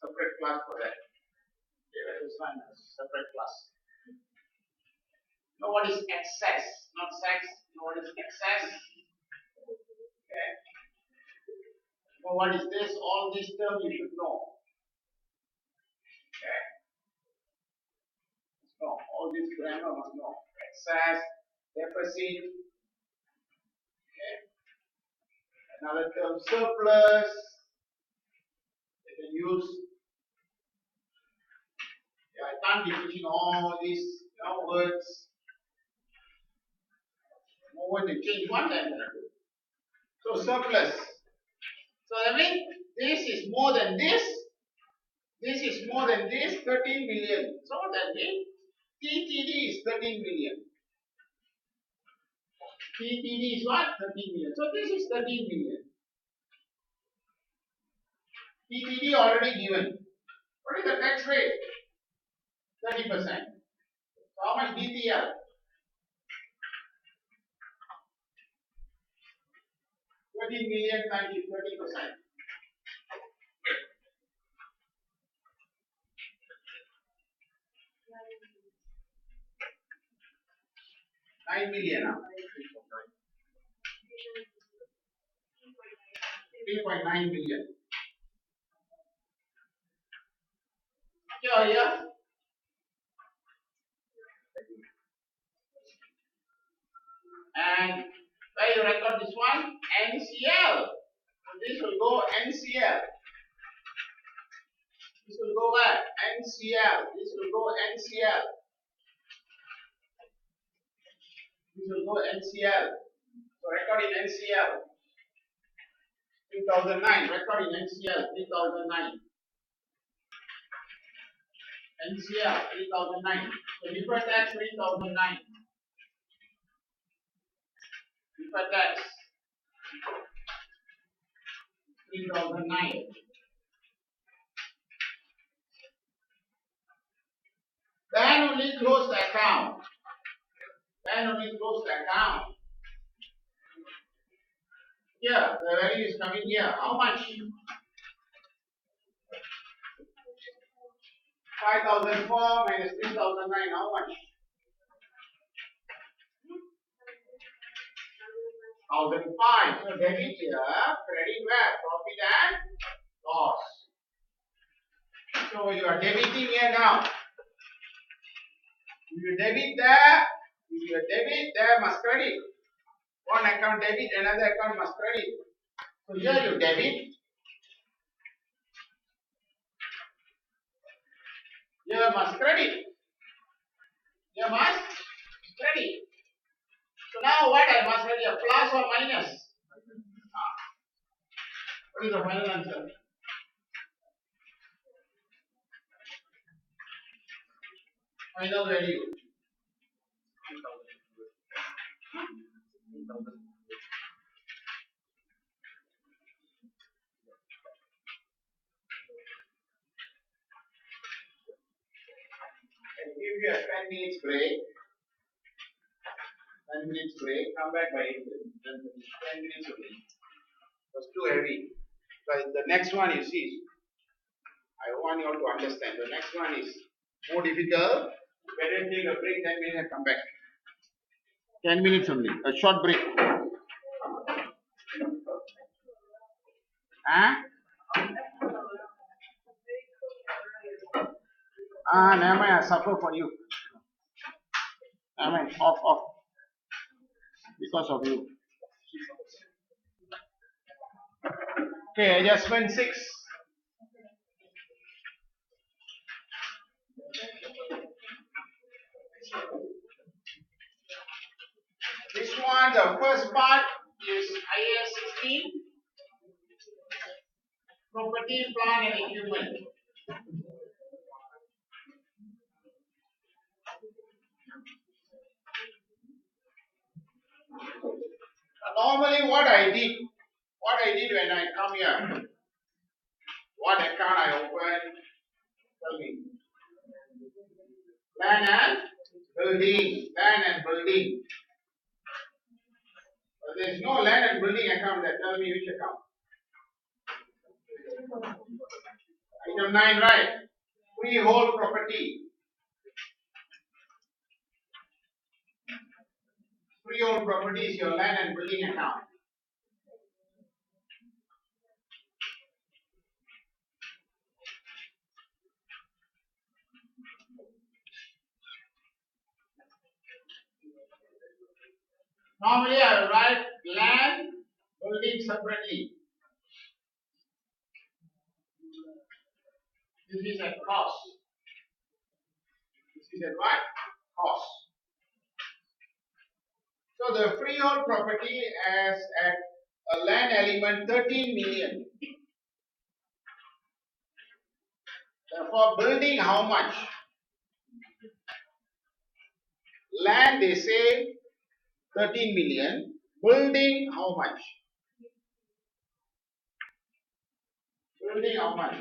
separate class for that. Okay, let us run a separate class. You know what is excess? Not sex. You know what is excess? Okay. You know what is this? All these terms you should know. Okay. No, all this grammar must know. Excess, deficit. Okay. Another term, surplus. They can use. Yeah, I can't be teaching all these words. More when they change one time. So surplus. So I mean, this is more than this. This is more than this, 13 million. So that means TTD is 13 million. TTD is what? 13 million. So this is 13 million. TTD already given. What is the tax rate? 30%. So how much DTL? 13 million times 30%. 9 million. 3.9 million. Here. And where you record this one? NCL. So this will go NCL. This will go where? NCL. This will go NCL. This will go NCL. So record in NCL. 2009. Record in NCL. 2009. NCL 3009. So deferred tax 3009. Deferred tax 3009. Then only close the account. Then only close the account. Here, the value is coming here. How much? 5,004 minus 3,009, how much? 1,005. So debit here, credit where? Profit and loss. So you are debiting here now. If you debit there, must credit. One account debit, another account must credit. So here you debit, here must credit. Here must credit. So now what I must write here, plus or minus? What is the final answer? Final value. I'll give you a 10 minutes break. 10 minutes break. Come back by 10 minutes only. It was too heavy. But the next one you see, I want you all to understand. The next one is more difficult. Better take a break, 10 minutes and come back. 10 minutes only. A short break. Huh? Never mind, I suffer for you. Never mind, off. Because of you. Okay, adjustment 6. This one, the first part is IAS 16. Property, plant and equipment. Normally what I did when I come here, what account I open, tell me. Land and building. But there is no land and building account there. Tell me which account. Item 9, right? Freehold property. Freehold property is your land and building account. Normally I will write land, building separately. This is at cost. This is at what? Cost. So the freehold property has at a land element 13 million. Therefore, building how much? Land they say 13 million. Building how much? Building how much?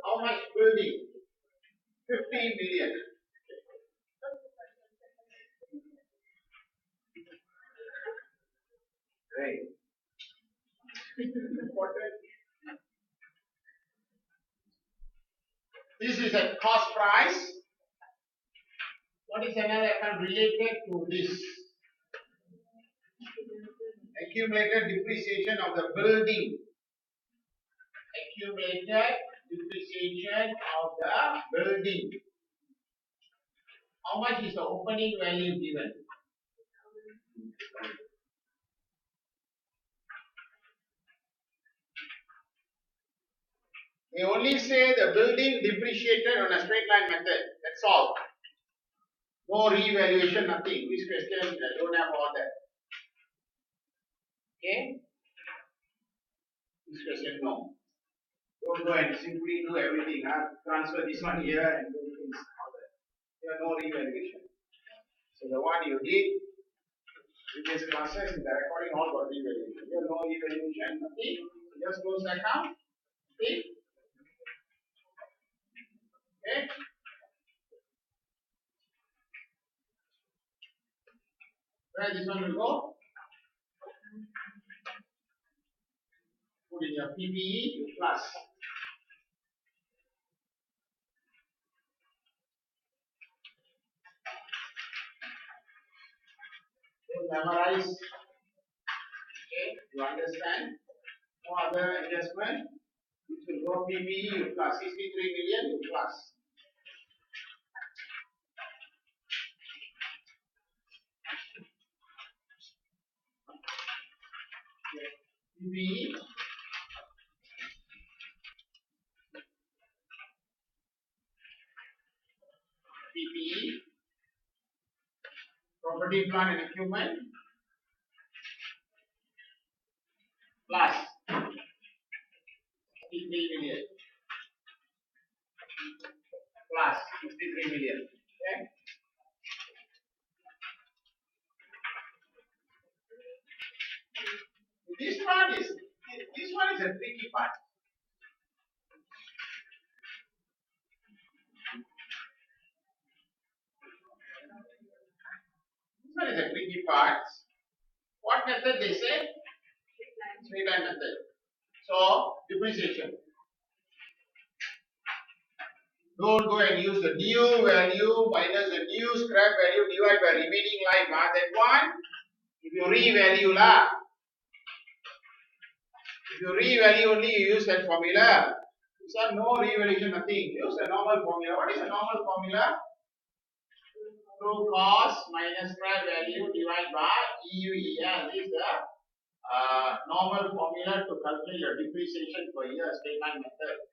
How much building? 15 million. Right. Important. This is a cost price. What is another account related to this? Accumulated depreciation of the building. Accumulated depreciation of the building. How much is the opening value given? They only say the building depreciated on a straight line method. That's all. No revaluation, nothing. This question, I don't have all that. Okay? This question, no. Don't go and simply do everything. Transfer this one here and do things. All that. There are no revaluation. So the one you did, previous classes in the recording all got revaluation. There are no revaluation, nothing. So just close the account. See? Okay. Where this one will go? Put in your PPE plus. You memorize. Okay. You understand? No other adjustment. Which will go PPE plus 63 million plus. PPE. PPE. Property, plant and equipment plus 63 million plus 63 million. Okay. This one is a tricky part. This one is a tricky part. What method they say? Straight line method. So depreciation. Don't go and use the new value minus the new scrap value divided by remaining life. That one, if you revalue lah. If you revalue only, you use that formula. These are no revaluation, nothing. Use the normal formula. What is the normal formula? True cost minus scrap value divided by EUEL. This is the normal formula to calculate your depreciation per year, straight line method.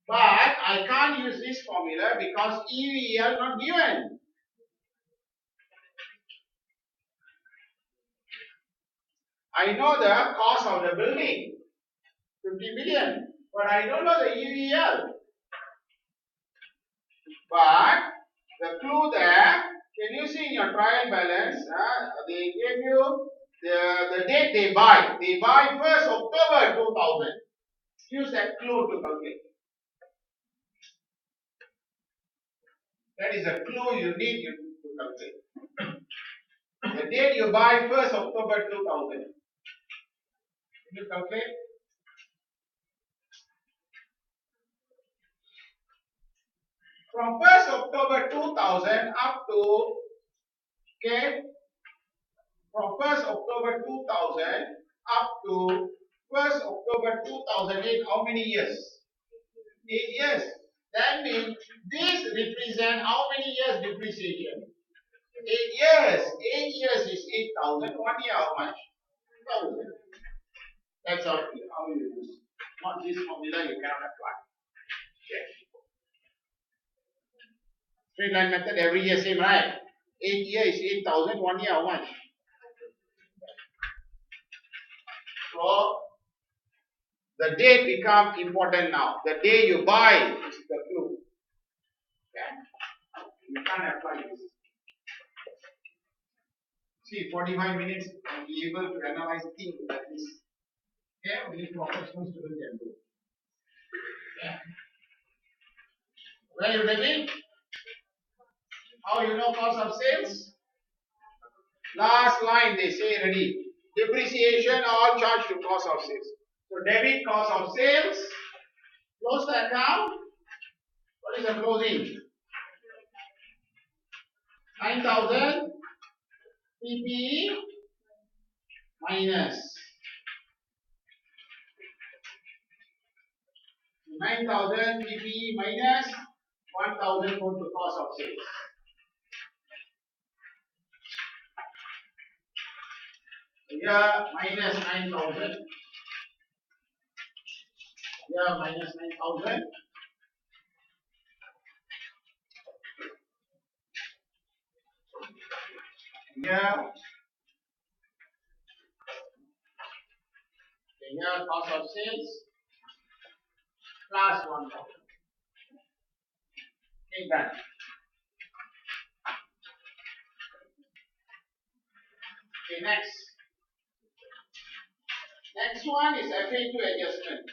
But I can't use this formula because EUEL not given. I know the cost of the building, 50 million, but I don't know the EUEL. But the clue there, can you see in your trial balance? They gave you the date they buy. They buy 1st October 2000. Use that clue to calculate. That is a clue you need to calculate. The date you buy 1st October 2000. Can you calculate? From 1st October 2000 up to, okay, from 1st October 2000 up to 1st October 2008, how many years? 8 years. That means this represents how many years depreciation? 8 years. 8 years is 8,000. 1 year how much? 1,000. That's how you use. Not this formula you cannot apply. Okay. Straight line method every year same, right? 8 years is 8,000. 1 year how much? So the date become important now. The day you buy is the clue. Okay? You can't apply this. See, 45 minutes and be able to analyze things like this. Okay, only professional students can do. Okay. Where you living? How you know cost of sales? Last line they say ready. Depreciation all charged to cost of sales. So debit cost of sales. Close the account. What is the closing? 9,000 PPE minus 9,000 PPE minus 1,000 go to cost of sales. Here minus 9,000. Here minus 9,000. Here cost of sales plus 1,000. Okay, done. Okay, next. Next one is FA2 adjustment.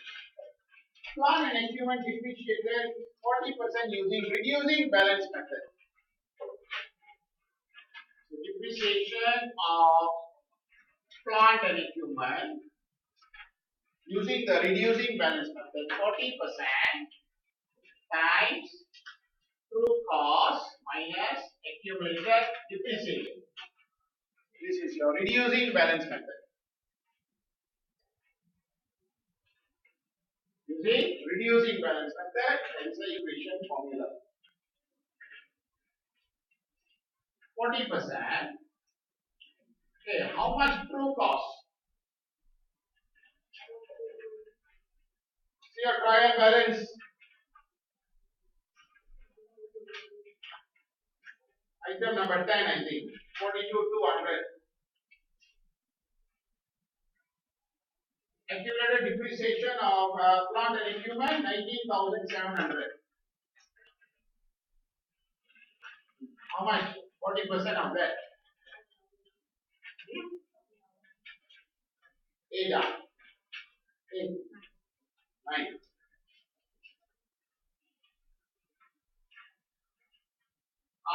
Plant and equipment depreciated 40% using reducing balance method. So depreciation of plant and equipment using the reducing balance method 40% times true cost minus accumulated depreciation. This is your reducing balance method. Using reducing balance method, that is the equation formula. 40%. Okay, how much true cost? See your trial balance. Item number 10, I think. 42,200. Accumulated depreciation of plant and equipment 19,700. How much? 40% of that. 8, 9.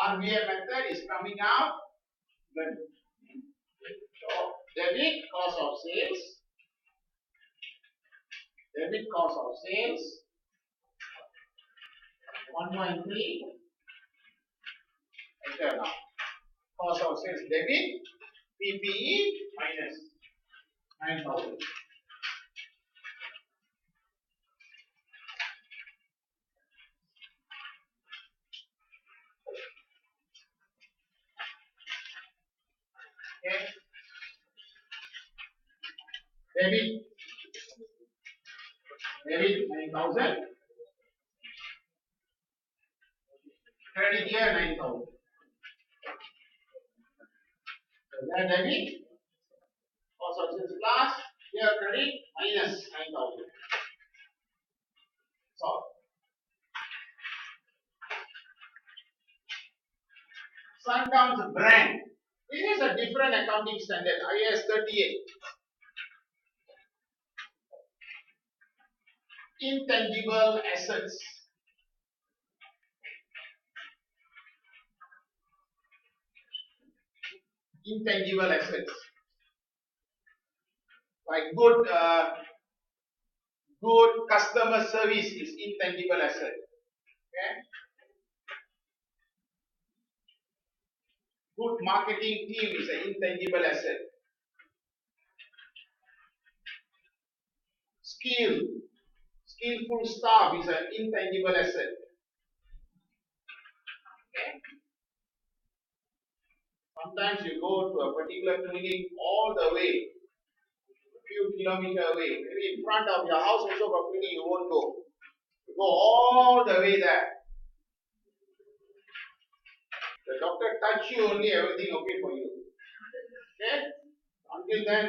RBA method is coming out. Then, so debit cost of sales. Debit cost of sales 1.3. Enter now. Cost of sales debit PPE minus 9,000. Okay. Debit 9,000. Credit here 9,000. So that debit cost of sales plus here credit minus 9,000. So Sundown's brand. This is a different accounting standard, IAS 38. Intangible assets. Intangible assets. Like good customer service is intangible asset. Okay. Good marketing team is an intangible asset. Skillful staff is an intangible asset. Okay. Sometimes you go to a particular clinic all the way, a few kilometers away, maybe in front of your house also for clinic you won't go. You go all the way there. The doctor touch you only, everything okay for you. Okay? Until then,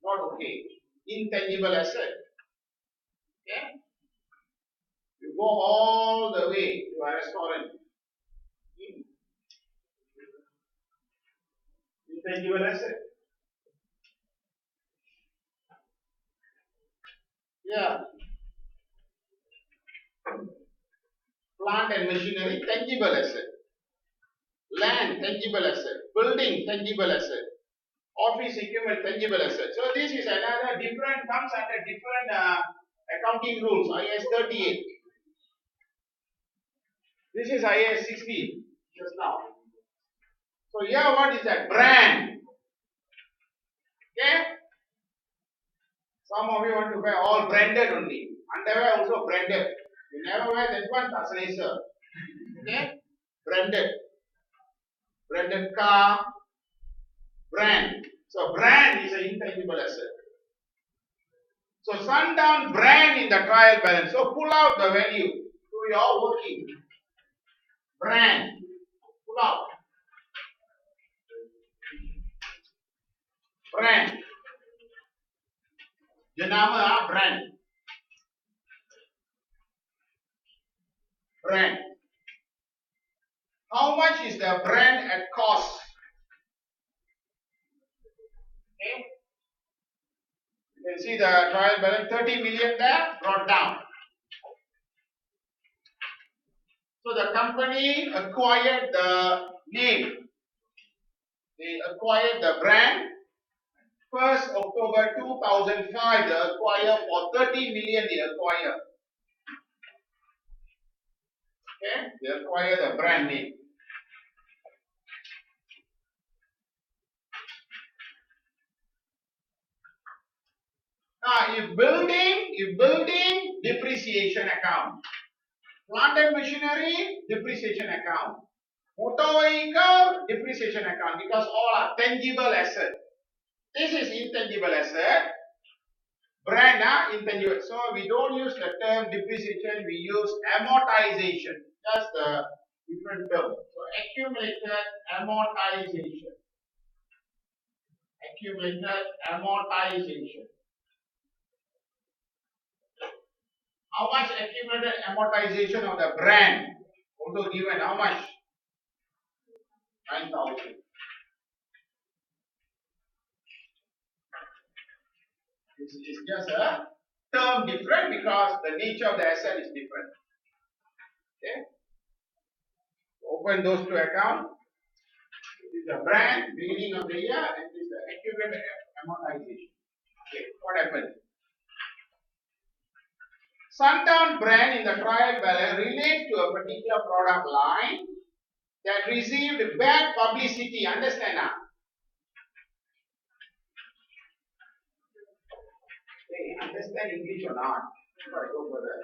not okay. Intangible asset. Okay? You go all the way to a restaurant. Intangible asset. Yeah. Plant and machinery, tangible asset. Land, tangible asset. Building, tangible asset. Office equipment, tangible asset. So this is another different, comes under different accounting rules, IAS 38. This is IAS 16, just now. So here what is that? Brand. Okay? Some of you want to wear all branded only. Underwear also branded. You never wear that one, Tasracer. Okay? Branded. Branded car. Brand. So brand is an intangible asset. So Sundown brand in the trial balance. So pull out the value to your working. Brand. Pull out. Brand. Jenama brand. Brand. How much is the brand at cost? Okay. You can see the trial balance 30 million there brought down. So the company acquired the name. They acquired the brand. 1st October 2005, they acquire for 30 million. They acquire. Okay, they acquire the brand name. Now, if building depreciation account, plant and machinery depreciation account, motor vehicle depreciation account, because all are tangible asset. This is intangible asset. Brand intangible. So we don't use the term depreciation, we use amortization. That's the different term. So accumulated amortization. Accumulated amortization. How much accumulated amortization of the brand? Also given how much? 9,000. This is just a term different because the nature of the asset is different. Okay. Open those two accounts. This is the brand beginning of the year and this is the accumulated amortization. Okay. What happened? Sundown brand in the trial balance relates to a particular product line that received bad publicity. Understand now? Hey, understand English or not? Before I go further.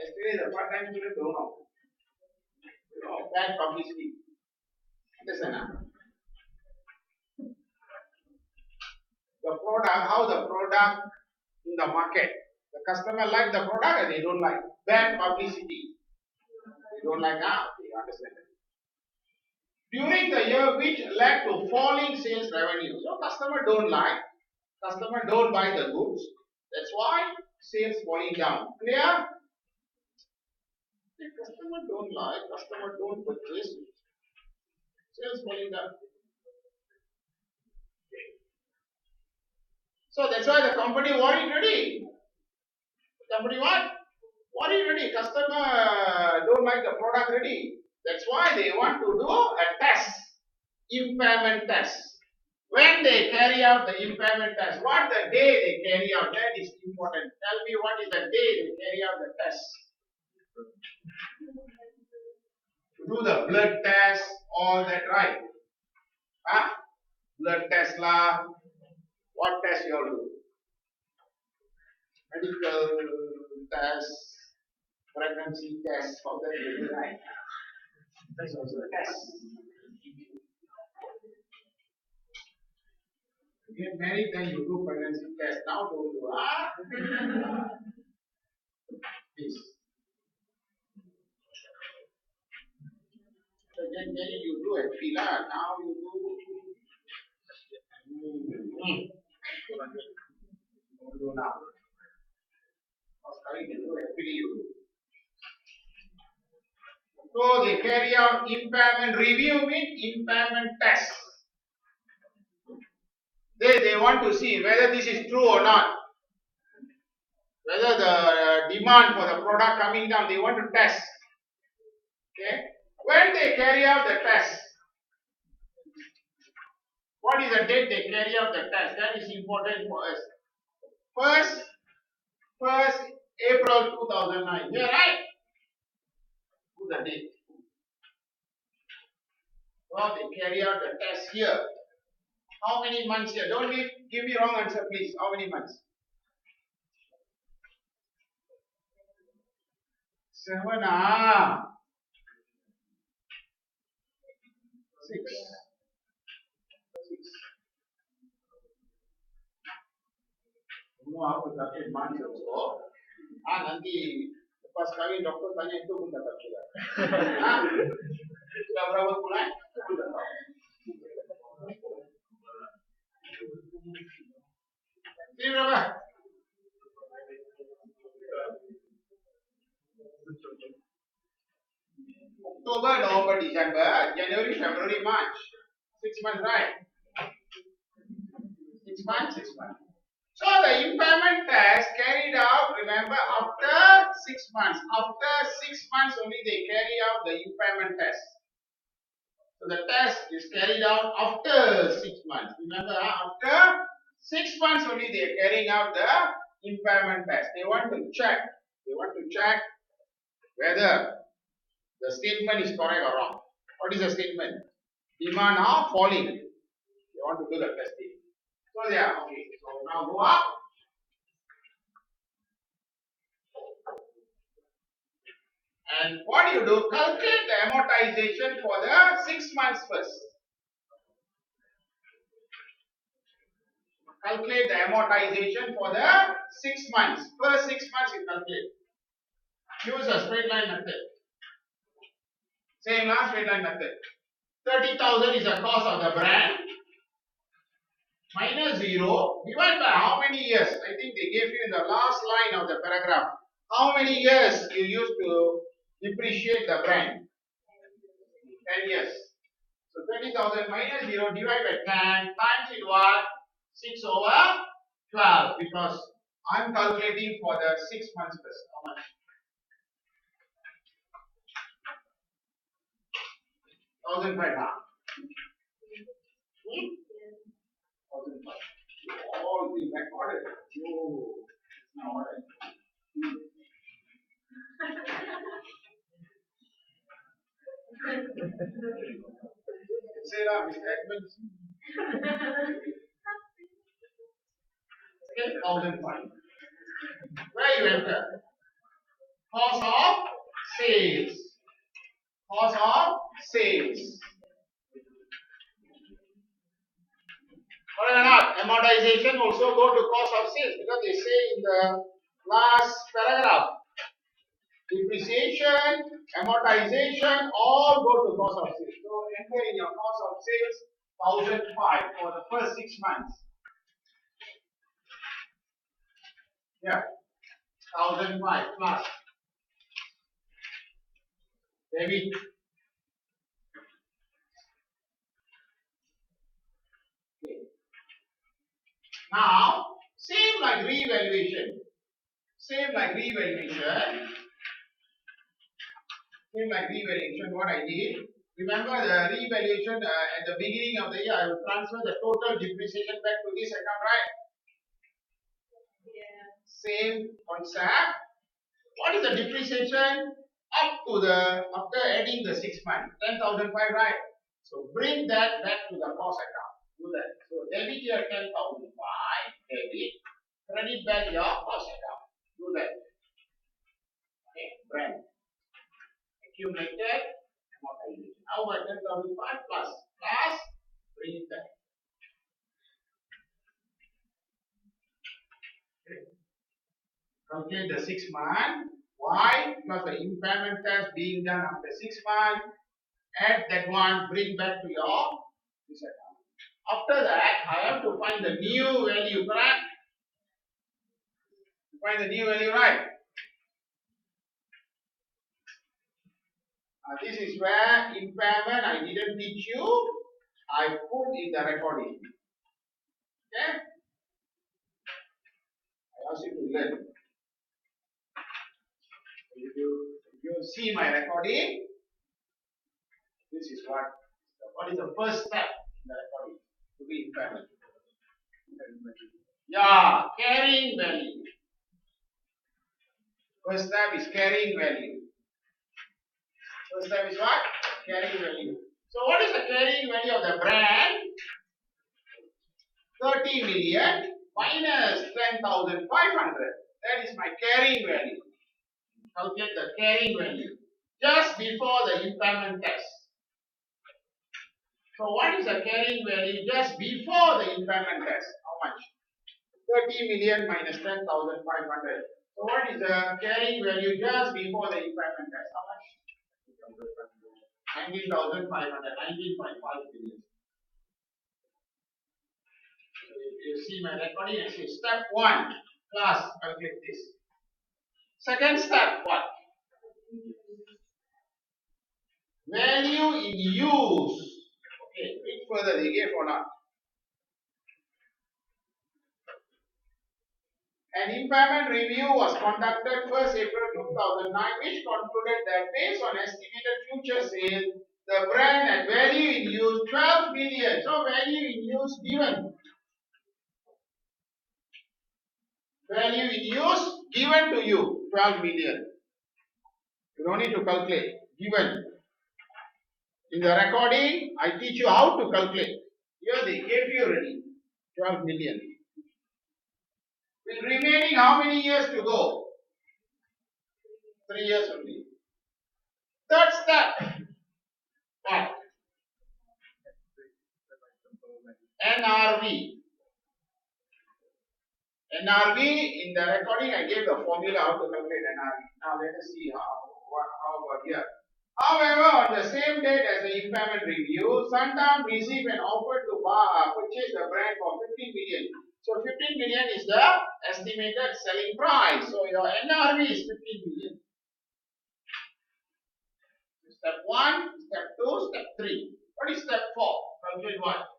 Yesterday the part-time students don't know. You know, bad publicity. Understand now? The product, how the product in the market. The customer like the product and they don't like. Bad publicity. They don't like now. They understand it. During the year which led to falling sales revenue. So customer don't like. Customer don't buy the goods. That's why sales falling down. Clear? If customer don't like, customer don't purchase, sales falling down. So that's why the company worried ready. The company what? Worried ready. Customer don't like the product ready. That's why they want to do a test. Impairment test. When they carry out the impairment test, what the day they carry out, that is important. Tell me what is the day they carry out the test. To do the blood test, all that, right? Huh? Blood test lah. What test you all do? Medical test, pregnancy test, all that you do, right? That's also a test. You get married, then you do pregnancy test. Now don't do. This. So then you do a filler. Now you do. Don't do now. So they carry out impairment review means impairment test. They want to see whether this is true or not. Whether the demand for the product coming down, they want to test. Okay. When they carry out the test, what is the date they carry out the test? That is important for us. First April 2009. Yeah, right? Who's the date? Well, they carry out the test here. How many months here? Don't give me wrong answer, please. How many months? 7 6. Aku tak months also. Nanti lepas kahwin doktor tanya itu pun tak kira. Sudah berapa bulan? Pun tak tahu. Ini berapa? October, November, December, January, February, March. 6 months, right? 6 months, 6 months. So the impairment test carried out, remember, after 6 months. After 6 months only they carry out the impairment test. So the test is carried out after 6 months. Remember, after 6 months only they are carrying out the impairment test. They want to check. They want to check whether the statement is correct or wrong. What is the statement? Demand are falling. They want to do the testing. So they are okay. So now go up. And what do you do? Calculate the amortization for the 6 months first. Calculate the amortization for the 6 months. First 6 months you calculate. Use a straight line method. Same as straight line method. 30,000 is the cost of the brand. Minus 0. Divided by how many years? I think they gave you in the last line of the paragraph. How many years you used to depreciate the brand? 10 years. So 30,000 minus 0 divided by 10 times it what? 6 over 12, because I am calculating for the 6 months first. How much? 1,500. 1,500. All the recorded. Oh, now what I do? Say that, Mr. Edmonds. Okay, 1,500. Where you enter? Cost of sales. Cost of sales. Or not, amortization also go to cost of sales, because they say in the last paragraph, depreciation, amortization, all go to cost of sales. So enter in your cost of sales 1,005 for the first 6 months. Yeah, 1,005 plus debit. Okay. Now, same like revaluation. Same like revaluation. Same like revaluation, what I did. Remember the revaluation at the beginning of the year, I will transfer the total depreciation back to this account, right? Yeah. Same concept. What is the depreciation up to the, after adding the 6 months? 10,005, right? So bring that back to the cost account. Do that. So debit your 10,005, debit, credit back your cost account. Do that. Okay, brand. Accumulated amortization. How much? 10,005 plus. Bring it back. Okay. Calculate the 6 months. Y plus the impairment test being done after 6 months. Add that one, bring back to your this account. After that, I have to find the new value, correct? Find the new value, right? This is where impairment I didn't teach you. I put in the recording. Okay? I ask you to learn. If you see my recording, this is what is the first step in the recording to be impairment. Yeah, carrying value. First step is carrying value. First step is what? Carrying value. So what is the carrying value of the brand? 30 million minus 10,500. That is my carrying value. Calculate the carrying value just before the impairment test. So what is the carrying value just before the impairment test? How much? 30 million minus 10,500. So what is the carrying value just before the impairment test? How much? 19,500, 19.5 billion. So you see my recording, I say step 1, class, calculate this. Second step, what? Value in use. Okay, read further, they gave or not. An impairment review was conducted 1st April 2009, which concluded that based on estimated future sales, the brand had value in use 12 million. So value in use given. Value in use given to you 12 million. You don't need to calculate. Given. In the recording, I teach you how to calculate. Here they gave you already 12 million. With remaining how many years to go? 3 years only. Third step. What? NRV. NRV, in the recording I gave the formula how to calculate NRV. Now let us see how about here. However, on the same date as the impairment review, Sandown received an offer to purchase the brand for 15 million. So 15 million is the estimated selling price. So your NRV is 15 million. Step 1, step 2, step 3. What is step 4? Calculate what?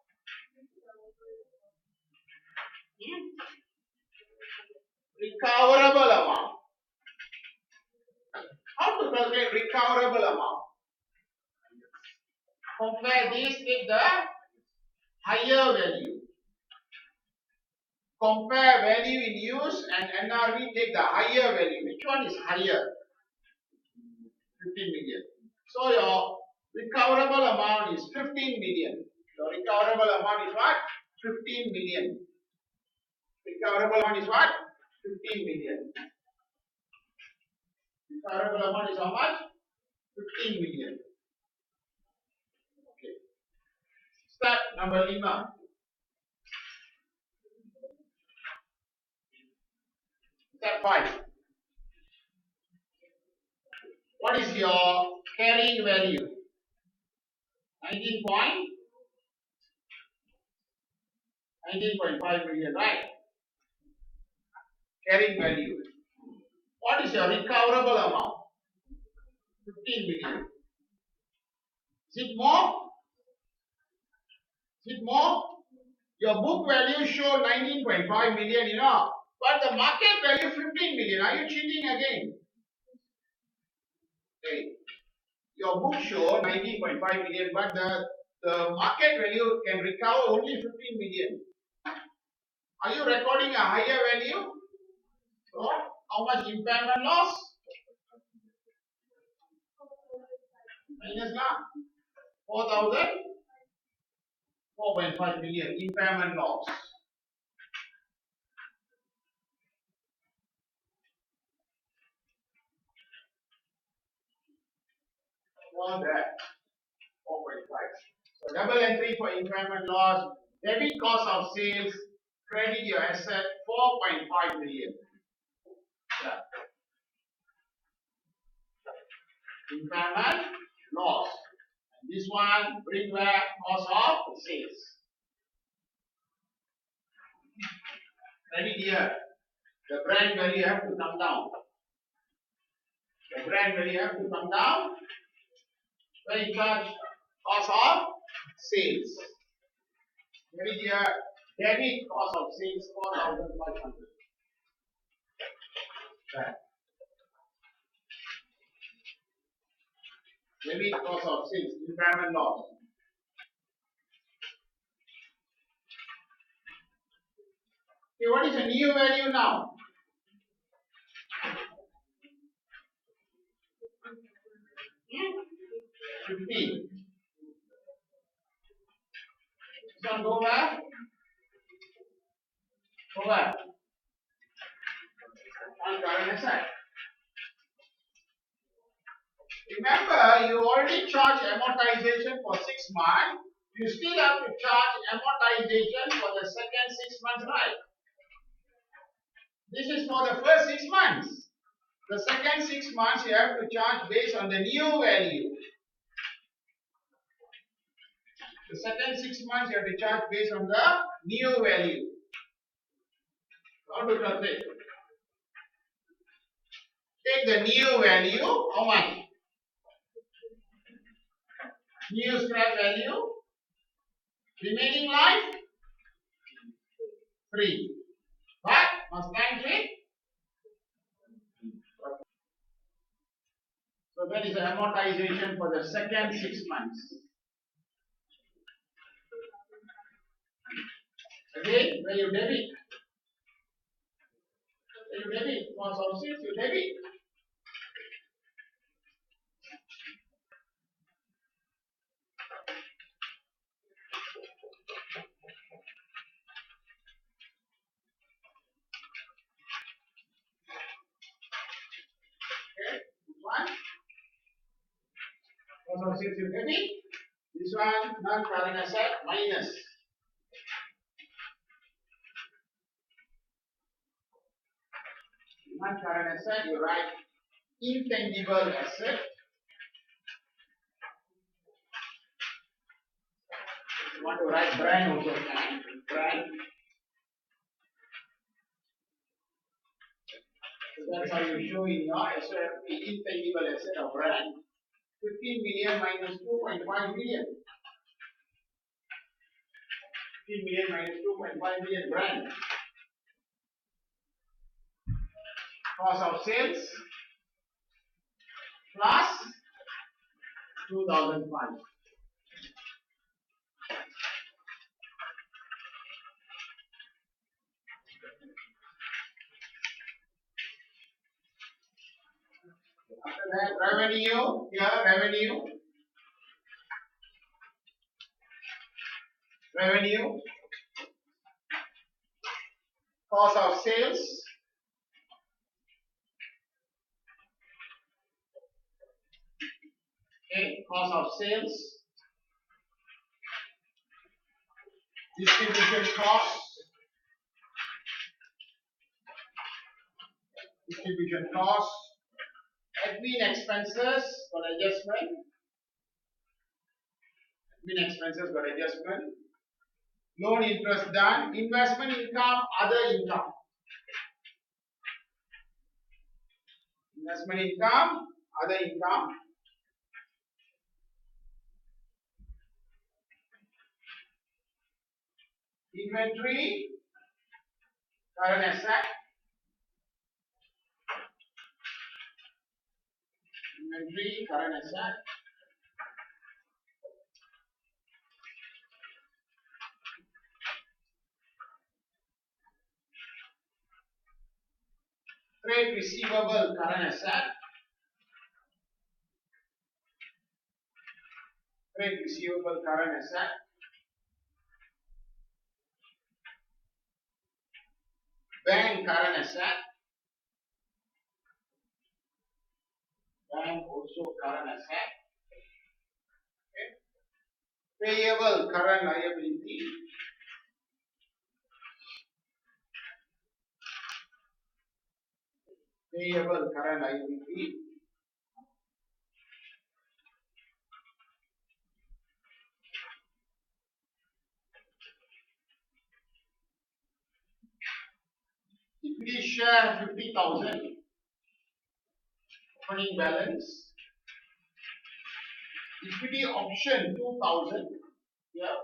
Recoverable amount. How to calculate recoverable amount? Compare this with the higher value. Compare value in use and NRV, take the higher value. Which one is higher? 15 million. So your recoverable amount is 15 million. Your recoverable amount is what? 15 million. Recoverable amount is what? 15 million. Recoverable amount is how much? 15 million. Okay. Step number 5. Step 5. What is your carrying value? 19.5 million, right? Carrying value. What is your recoverable amount? 15 million. Is it more? Is it more? Your book value show 19.5 million, you know, but the market value 15 million. Are you cheating again? Okay. Your book show 19.5 million, but the market value can recover only 15 million. Are you recording a higher value? So, how much impairment loss? Minus now 4.5 million impairment loss. All that 4.5. So double entry for impairment loss, debit cost of sales, credit your asset 4.5 million. Yeah. Impairment loss. And this one bring back cost of sales. Credit here. The brand value have to come down. The brand value have to come down. When you charge cost of sales. Credit here. Debit cost of sales 4,500. Right. Debit cost of sales, impairment loss. Okay, what is the new value now? 15. So go back. Go back. On current asset. Remember, you already charged amortization for 6 months. You still have to charge amortization for the second 6 months, right? This is for the first 6 months. The second 6 months you have to charge based on the new value. The second 6 months you have to charge based on the new value. How to calculate? Take the new value, how much? New scrap value, remaining life 3. But must thank with. So that is the amortization for the second 6 months. Again, when you debit, cost of sales, you debit. Okay, this one. Cost of sales, you debit. This one, non-current asset, minus. Non-current asset, you write intangible asset. If you want to write brand also can. Brand. So that's how you show in your SOFP intangible asset of brand. 15 million minus 2.5 million. 15 million minus 2.5 million brand. Cost of sales plus 2005. After that, revenue, here revenue, cost of sales, okay, cost of sales, distribution cost, admin expenses for adjustment, loan interest done, investment income, other income. Investment income, other income. Inventory, current asset. Inventory, current asset. Trade receivable, current asset. Trade receivable, current asset. Bank, current asset. Bank also current asset. Okay. Payable, current liability. Payable, current liability. Equity share 50,000. Opening balance. Equity option 2,000. Yeah.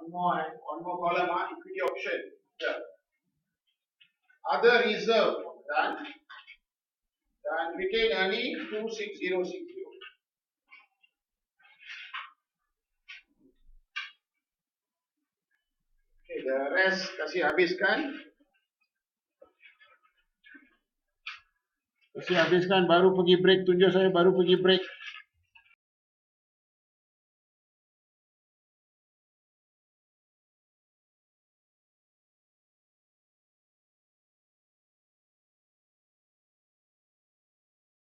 One more column. Equity option. Yeah. Other reserve done. Retained earning 26060. Okay, the rest kasih habiskan. Baru pergi break, tunjuk saya baru pergi break.